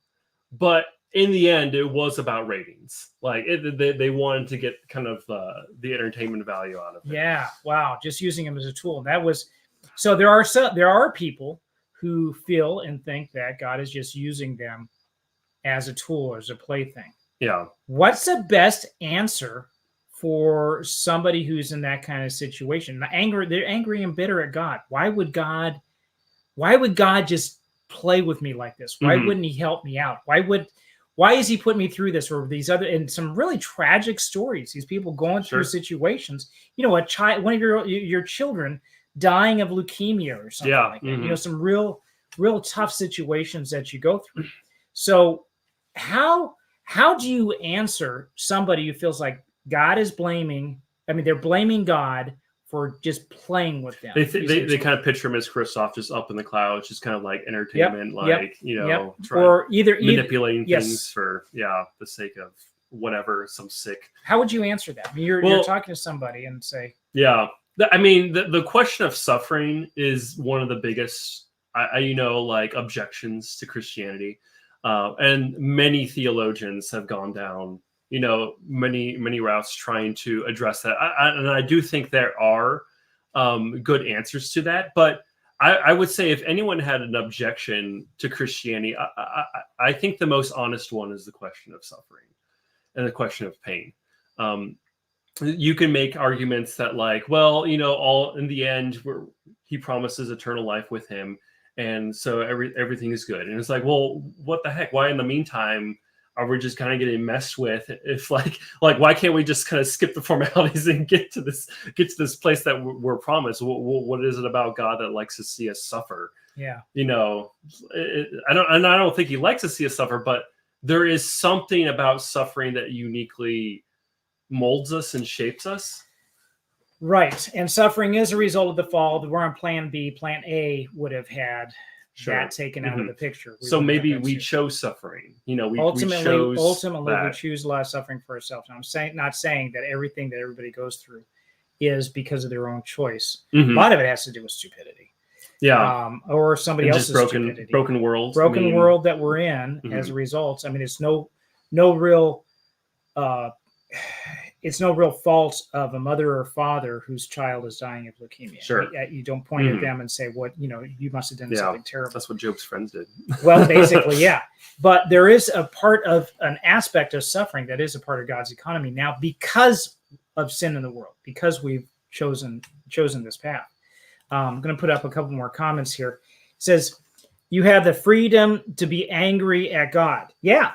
but in the end, it was about ratings. Like they wanted to get kind of the entertainment value out of it. Yeah. Wow. Just using him as a tool. That was so. There are people who feel and think that God is just using them as a tool, as a plaything. Yeah. What's the best answer for somebody who's in that kind of situation? They're angry and bitter at God. Why would God just play with me like this? Why wouldn't he help me out? Why is he putting me through this, or these other, and some really tragic stories, these people going through situations, one of your children dying of leukemia or something like that. Some real tough situations that you go through. So how do you answer somebody who feels like God is they're blaming God for just playing with them? They kind of picture him as Christoph just up in the clouds, just kind of like entertainment, or either manipulating things for the sake of whatever, some sick. How would you answer that? You're talking to somebody and say, the question of suffering is one of the biggest, objections to Christianity, and many theologians have gone down many routes trying to address that. And I do think there are good answers to that. But I would say if anyone had an objection to Christianity, I think the most honest one is the question of suffering and the question of pain. You can make arguments that all in the end, he promises eternal life with him. And so everything is good. And it's like, well, what the heck? Why in the meantime are we just kind of getting messed with? If why can't we just kind of skip the formalities and get to this place that we're promised? What is it about God that likes to see us suffer? Yeah. I don't think he likes to see us suffer, but there is something about suffering that uniquely molds us and shapes us. Right. And suffering is a result of the fall. We're on plan B. Plan A would have had that taken out of the picture. So maybe we chose suffering. Ultimately, we choose a lot of suffering for ourselves. And I'm not saying that everything that everybody goes through is because of their own choice. A lot of it has to do with stupidity. Yeah. Or somebody else's stupidity. Broken world. World that we're in as a result. It's no real it's no real fault of a mother or father whose child is dying of leukemia. Sure. You don't point at them and say, you must have done something terrible. That's what Job's friends did. Well, basically, yeah. But there is an aspect of suffering that is a part of God's economy now because of sin in the world, because we've chosen this path. I'm going to put up a couple more comments here. It says, you have the freedom to be angry at God. Yeah.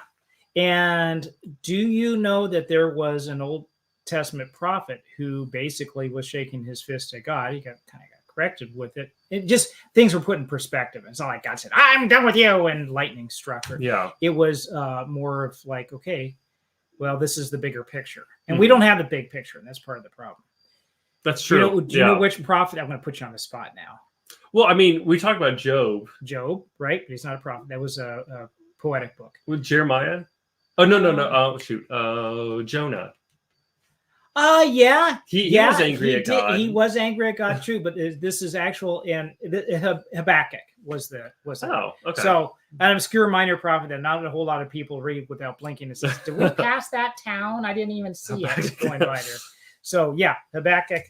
And do you know that there was an Old Testament prophet who basically was shaking his fist at God? He kind of got corrected with it. It just, things were put in perspective. It's not like God said, "I'm done with you," and lightning struck her. Yeah. It was more of like, okay, well, this is the bigger picture. And we don't have the big picture, and that's part of the problem. That's true. Do you know which prophet? I'm going to put you on the spot now. Well, we talked about Job. Job, right? But he's not a prophet. That was a poetic book. With Jeremiah? Oh, no. Oh, shoot. Jonah. Yeah. He was angry at God. He was angry at God too, but this is actual, and Habakkuk was the. Oh, okay. So an obscure minor prophet that not a whole lot of people read without blinking. It says, "Did we pass that town? I didn't even see it. I was going by there." So yeah, Habakkuk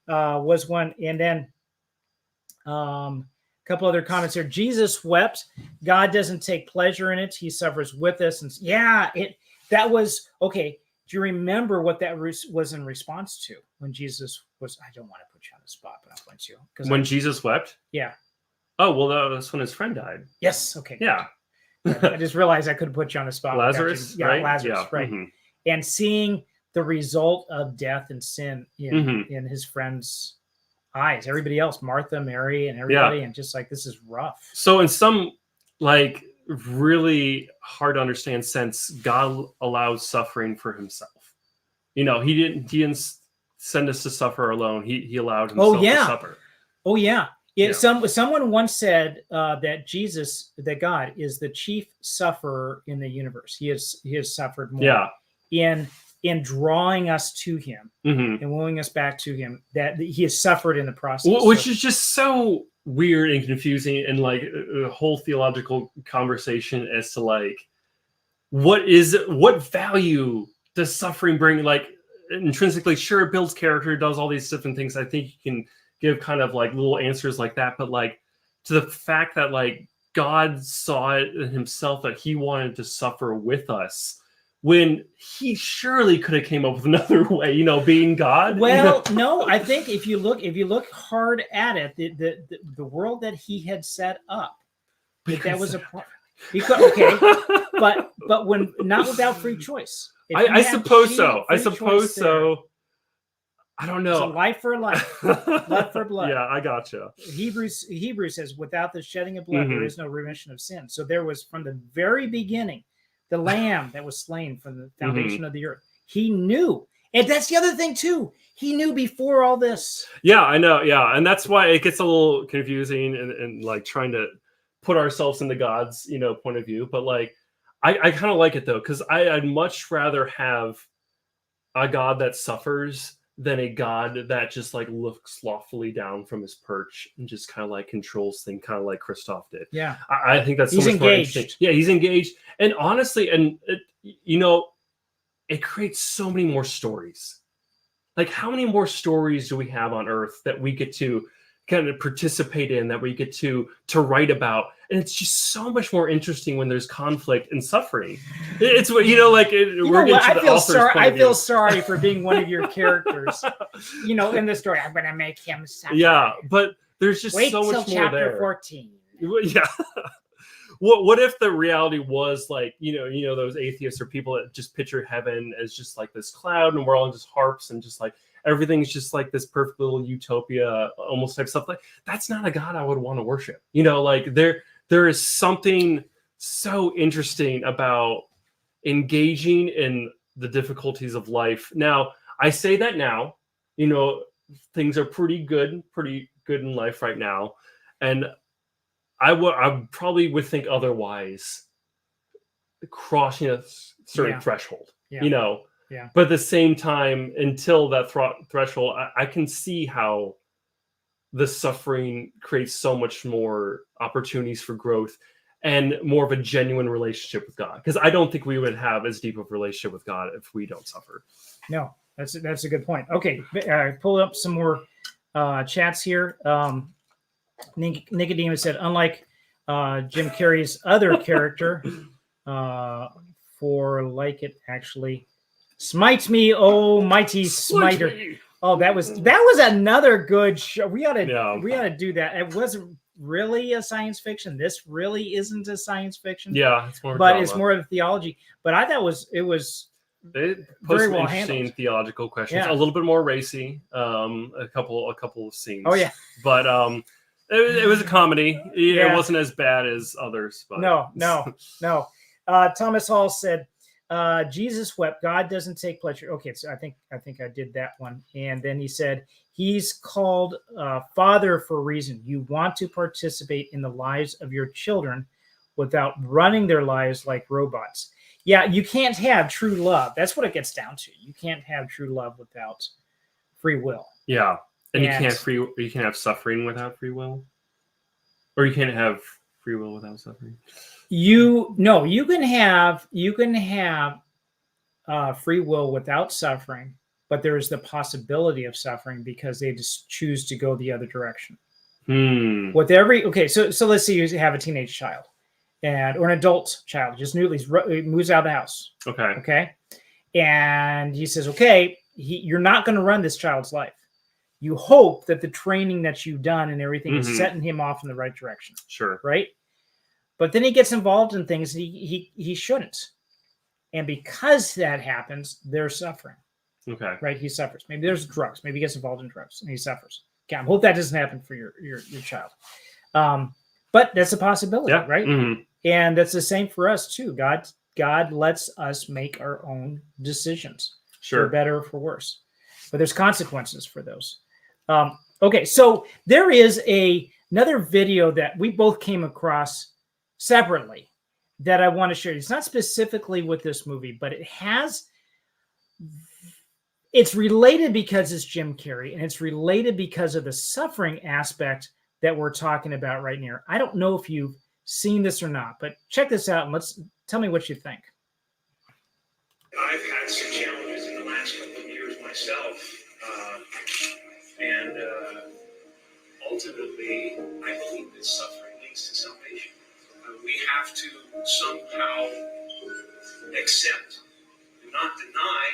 was one, and then a couple other comments here. Jesus wept. God doesn't take pleasure in it. He suffers with us, and that was okay. Do you remember what that was in response to when Jesus was? I don't want to put you on the spot, but I'll let you. When Jesus wept? Yeah. Oh, well, that's when his friend died. Yes. Okay. Yeah. I just realized I could put you on the spot. Lazarus, right? Lazarus, yeah. right. Mm-hmm. And seeing the result of death and sin in his friend's eyes. Everybody else, Martha, Mary, and everybody, and just like, this is rough. So in some, really hard to understand sense, God allows suffering for himself. He didn't send us to suffer alone. He allowed himself to suffer. Oh yeah. Someone once said that God is the chief sufferer in the universe. He has suffered more in drawing us to him and wooing us back to him, that he has suffered in the process. Which is just so weird and confusing, and a whole theological conversation as to what value does suffering bring? Like intrinsically, sure, it builds character, does all these different things. I think you can give kind of like little answers like that, but like to the fact that like God saw it in himself that he wanted to suffer with us when he surely could have came up with another way, you know, being God. Well, no, I think if you look hard at it, the world that he had set up, that was a okay, but when not without free choice. I suppose so. I suppose so. I don't know. So life for life, blood for blood. Yeah, I gotcha. Hebrews says, without the shedding of blood, there is no remission of sin. So there was from the very beginning, the lamb that was slain from the foundation of the earth. He knew. And that's the other thing too. He knew before all this. Yeah, I know. Yeah. And that's why it gets a little confusing and like trying to put ourselves into God's, you know, point of view. But like, I kind of like it though, because I'd much rather have a God that suffers than a God that just like looks slothfully down from his perch and just kind of like controls things, kind of like Christoph did. Yeah, I think that's so he's much more engaged. interesting. Yeah, he's engaged, and honestly, and you know, it creates so many more stories. Like, how many more stories do we have on Earth that we get to kind of participate in, that we get to write about? And it's just so much more interesting when there's conflict and suffering. It's what, you know, like I feel sorry for being one of your characters. You know, in the story, I'm going to make him suffer. Yeah, but there's just Wait so much till more chapter there. 14. Yeah. What if the reality was like, you know, those atheists or people that just picture heaven as just like this cloud and we're all just harps and just like everything's just like this perfect little utopia almost type stuff. Like, that's not a God I would want to worship. You know, like there is something so interesting about engaging in the difficulties of life. Now, I say that now, you know, things are pretty good in life right now. And I probably would think otherwise crossing a certain threshold, you know? Yeah. But at the same time, until that threshold, I can see how the suffering creates so much more opportunities for growth and more of a genuine relationship with God. Because I don't think we would have as deep of a relationship with God if we don't suffer. No, that's a good point. Okay, pull up some more chats here. Nicodemus said, unlike Jim Carrey's other character, for like it actually smites me, oh mighty smiter. Oh, that was another good show. We ought to do that. It wasn't really a science fiction. This really isn't a science fiction. Yeah, it's more, but it's more of a theology. But I thought it was very well interesting handled. Theological questions. Yeah. A little bit more racy. A couple of scenes. Oh yeah, but it was a comedy. Yeah. It wasn't as bad as others. But no. Thomas Hall said, Jesus wept. God doesn't take pleasure. Okay, so I think I did that one. And then he said, he's called Father for a reason. You want to participate in the lives of your children without running their lives like robots. Yeah, you can't have true love. That's what it gets down to. You can't have true love without free will. Yeah. And you can't have suffering without free will? Or you can't have free will without suffering? You can have free will without suffering, but there is the possibility of suffering because they just choose to go the other direction. So let's say you have a teenage child or an adult child, just newly moves out of the house. Okay. And he says, you're not going to run this child's life. You hope that the training that you've done and everything is setting him off in the right direction. Sure. Right. But then he gets involved in things he shouldn't. And because that happens, there's suffering. Okay. Right? He suffers. Maybe there's drugs. Maybe he gets involved in drugs and he suffers. Okay. I hope that doesn't happen for your child. But that's a possibility, right? Mm-hmm. And that's the same for us too. God lets us make our own decisions. Sure. For better or for worse. But there's consequences for those. Okay. So there is another video that we both came across separately that I want to share. It's not specifically with this movie, but it's related because it's Jim Carrey, and it's related because of the suffering aspect that we're talking about right now. I don't know if you've seen this or not, but check this out and tell me what you think. I've had some challenges in the last couple of years myself, and ultimately, I believe that suffering leads to salvation. We have to somehow accept, not deny,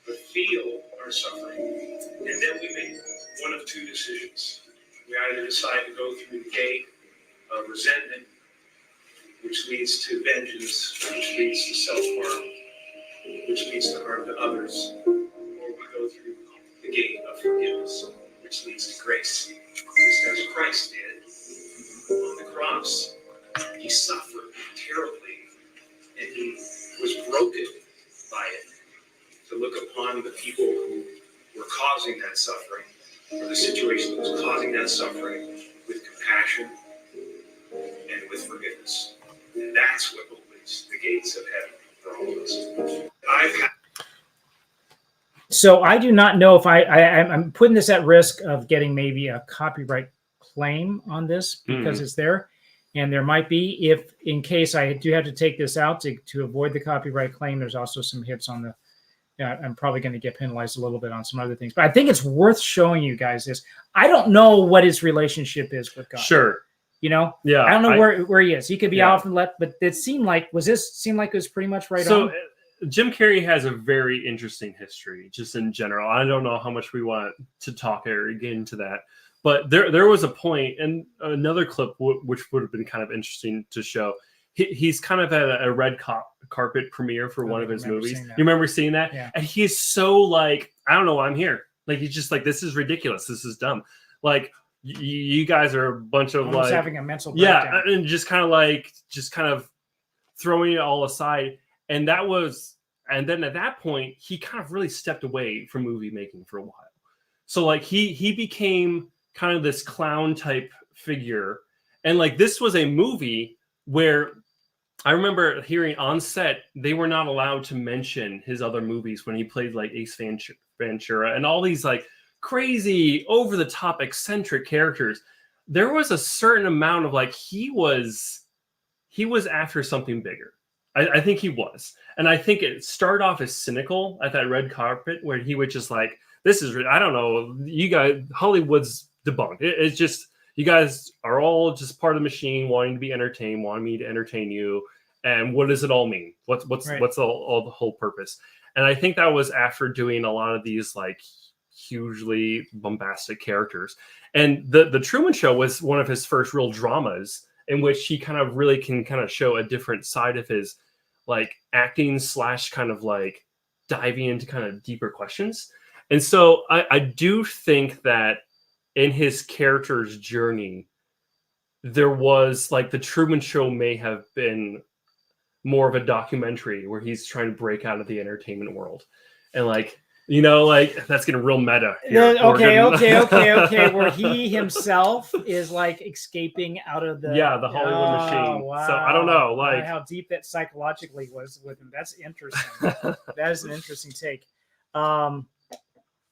but feel our suffering, and then we make one of two decisions. We either decide to go through the gate of resentment, which leads to vengeance, which leads to self-harm, which leads to harm to others, or we go through the gate of forgiveness, which leads to grace. Just as Christ did on the cross, he suffered terribly, and he was broken by it. To look upon the people who were causing that suffering, or the situation that was causing that suffering, with compassion and with forgiveness. And that's what opens the gates of heaven for all of us. So I do not know if I'm putting this at risk of getting maybe a copyright claim on this because it's there. And there might be, if in case I do have to take this out to avoid the copyright claim, there's also some hits on the, I'm probably going to get penalized a little bit on some other things. But I think it's worth showing you guys this. I don't know what his relationship is with God. Sure. You know? Yeah. I don't know where he is. He could be off and left, but it seemed like, it was pretty much right on? So Jim Carrey has a very interesting history, just in general. I don't know how much we want to talk or get into that. But there was a point, and another clip which would have been kind of interesting to show. He's kind of at a red carpet premiere for one of his movies. You remember seeing that? Yeah. And he's so like, I don't know why I'm here. Like, he's just like, this is ridiculous. This is dumb. Like, you guys are a bunch of almost like having a mental breakdown. and just kind of throwing it all aside. And then at that point, he kind of really stepped away from movie making for a while. So like he became kind of this clown type figure. And like, this was a movie where I remember hearing on set, they were not allowed to mention his other movies when he played like Ace Ventura and all these like crazy over the top eccentric characters. There was a certain amount of like, he was after something bigger. I think he was. And I think it started off as cynical at that red carpet where he would just like, this is, I don't know, you guys, Hollywood's debunked. It's just, you guys are all just part of the machine, wanting to be entertained, wanting me to entertain you. And what does it all mean? What's all the whole purpose? And I think that was after doing a lot of these like hugely bombastic characters. And the Truman Show was one of his first real dramas in which he kind of really can kind of show a different side of his like acting / kind of like diving into kind of deeper questions. And so I do think that in his character's journey, there was like the Truman Show may have been more of a documentary where he's trying to break out of the entertainment world. And like, you know, like that's getting real meta here. Okay. Where he himself is like escaping out of the Hollywood machine. Wow. So I don't know, like how deep that psychologically was with him. That's interesting. That is an interesting take.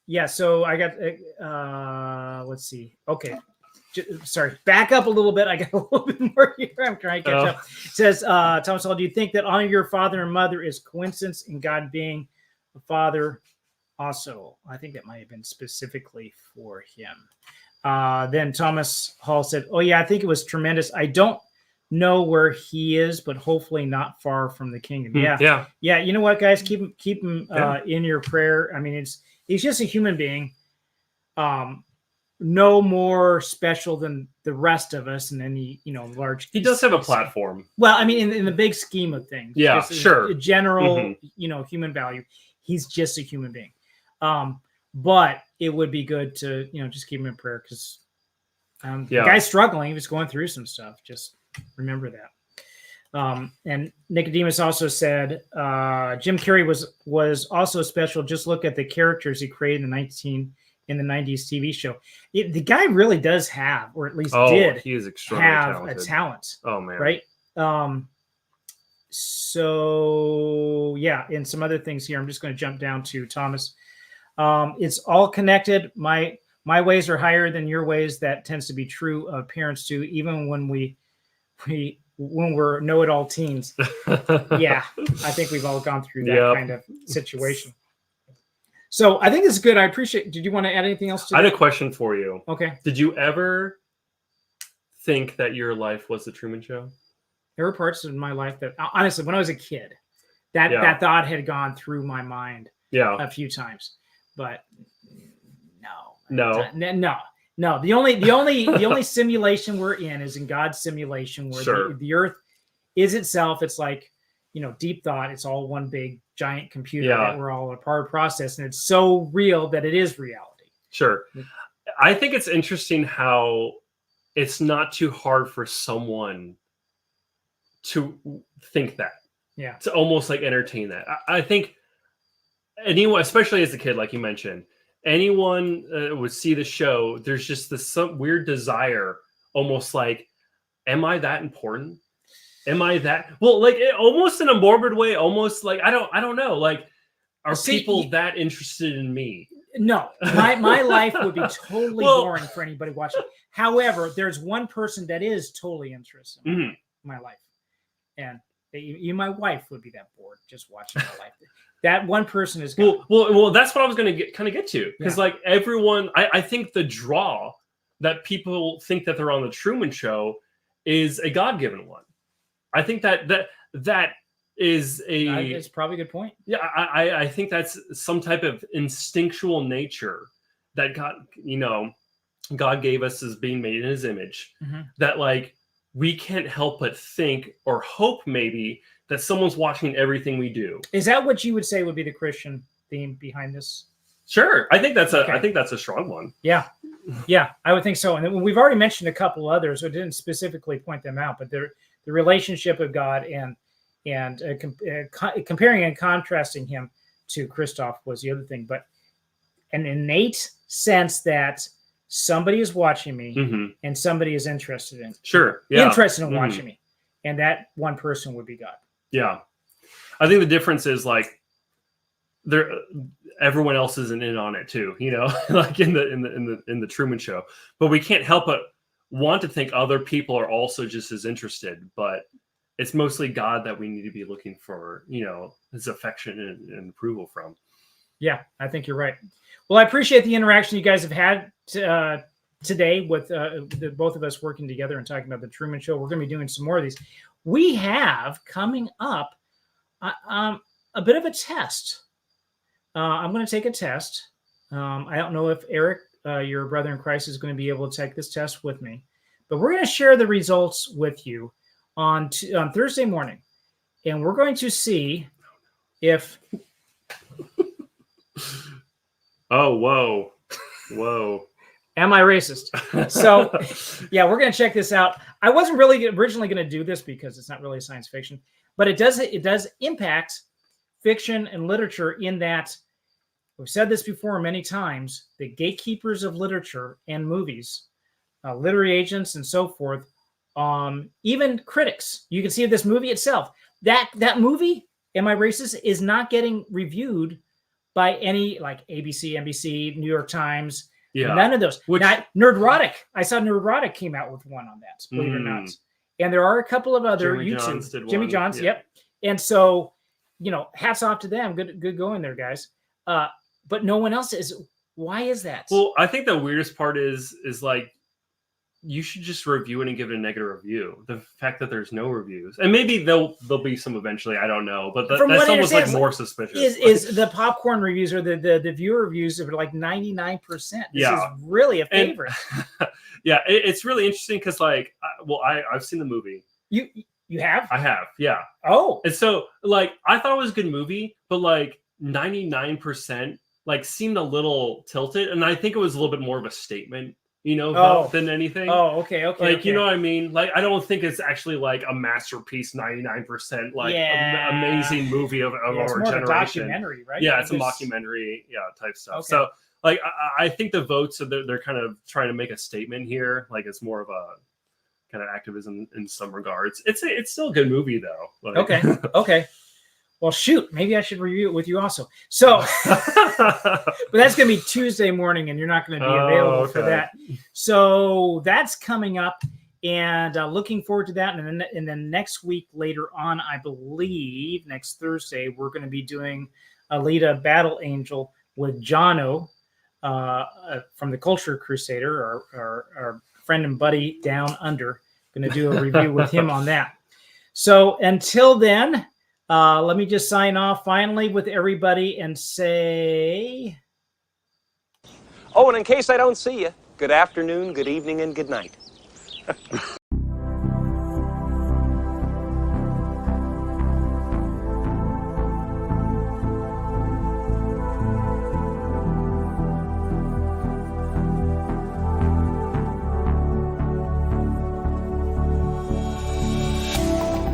Yeah. So I got. Let's see. Okay. Sorry. Back up a little bit. I got a little bit more here. I'm trying to catch up. It says, Thomas Hall, do you think that honor your father and mother is coincidence in God being a father? Also, I think that might have been specifically for him. Then Thomas Hall said, oh, yeah, I think it was tremendous. I don't know where he is, but hopefully not far from the kingdom. Yeah. You know what, guys? Keep him in your prayer. I mean, he's just a human being, no more special than the rest of us. And then he does have a platform. Well, I mean, in the big scheme of things. Yeah, sure. A general, human value. He's just a human being. But it would be good to, just keep him in prayer because the guy's struggling. He was going through some stuff. Just remember that. And Nicodemus also said, Jim Carrey was also special. Just look at the characters he created in the 90s TV show. The guy really does have, or at least he is extremely talented. A talent. Oh man. Right. So yeah, and some other things here. I'm just going to jump down to Thomas. It's all connected. My ways are higher than your ways. That tends to be true of parents too. Even when we when we're know-it-all teens. Yeah, I think we've all gone through that kind of situation. So I think this is good. I appreciate. Did you want to add anything else to I that? had a question for you. Okay. Did you ever think that your life was the Truman Show? There were parts of my life that, honestly, when I was a kid, that thought had gone through my mind a few times. But no. The only simulation we're in is in God's simulation, where the Earth is itself. It's like, deep thought. It's all one big giant computer that we're all a part of process, and it's so real that it is reality. Sure. I think it's interesting how it's not too hard for someone to think that. Yeah. To almost like entertain that. I think anyone, especially as a kid, like you mentioned, anyone would see the show. There's just this some weird desire, almost like, am I that important? Am I that like almost in a morbid way? Almost like I don't know. Like, are people that interested in me? No, my life would be totally boring for anybody watching. However, there's one person that is totally interested in my life, and my wife would be that bored just watching my life. That one person is good. Well, that's what I was going to get to, because like everyone, I think the draw that people think that they're on the Truman Show is a God-given one. I think that is it's probably a good point. Yeah, I think that's some type of instinctual nature that God gave us as being made in His image. That like we can't help but think or hope maybe that someone's watching everything we do. Is that what you would say would be the Christian theme behind this? Sure, I think that's a strong one. Yeah, I would think so. And we've already mentioned a couple others, so I didn't specifically point them out, but the relationship of God and comparing and contrasting Him to Christoph was the other thing. But an innate sense that somebody is watching me and somebody is interested in watching me, and that one person would be God. Yeah, I think the difference is like everyone else isn't in on it too, like in the Truman Show. But we can't help but want to think other people are also just as interested. But it's mostly God that we need to be looking for, His affection and approval from. Yeah, I think you're right. Well, I appreciate the interaction you guys have had today with the both of us working together and talking about the Truman Show. We're going to be doing some more of these. We have coming up a bit of a test. I'm going to take a test. I don't know if Eric, your brother in Christ, is going to be able to take this test with me, but we're going to share the results with you on Thursday morning, and we're going to see if. Oh, whoa. Am I racist? So, yeah, we're going to check this out. I wasn't really originally going to do this because it's not really science fiction, but it does impact fiction and literature in that we've said this before many times, the gatekeepers of literature and movies, literary agents and so forth, even critics. You can see this movie itself. That movie, Am I Racist, is not getting reviewed by any like ABC, NBC, New York Times. Yeah. None of those. Now, Nerdrotic. I saw Nerdrotic came out with one on that, believe it or not. And there are a couple of other Jimmy John's, yep. And so, hats off to them. Good going there, guys. But no one else is. Why is that? Well, I think the weirdest part is like you should just review it and give it a negative review. The fact that there's no reviews, and maybe there'll be some eventually. I don't know, but that's almost like more suspicious. Is the popcorn reviews or the viewer reviews are like 99%? This is really a favorite. Yeah, it's really interesting because like, I've seen the movie. You have? I have, yeah. Oh, and so like I thought it was a good movie, but like 99% like seemed a little tilted, and I think it was a little bit more of a statement. Than anything. Oh, okay. Like, you know what I mean? Like, I don't think it's actually like a masterpiece, 99%, like amazing movie of our it's more generation. Of a documentary, right? Yeah, it's a mockumentary, type stuff. Okay. So, like, I think the votes, they're kind of trying to make a statement here. Like, it's more of a kind of activism in some regards. It's still a good movie though. Like, okay. Well, shoot, maybe I should review it with you also. So, but that's going to be Tuesday morning, and you're not going to be available for that. So that's coming up. And looking forward to that. And then next week later on, I believe next Thursday, we're going to be doing Alita Battle Angel with Jono from the Culture Crusader, our friend and buddy down under. Going to do a review with him on that. So until then, let me just sign off finally with everybody and say... Oh, and in case I don't see you, good afternoon, good evening, and good night.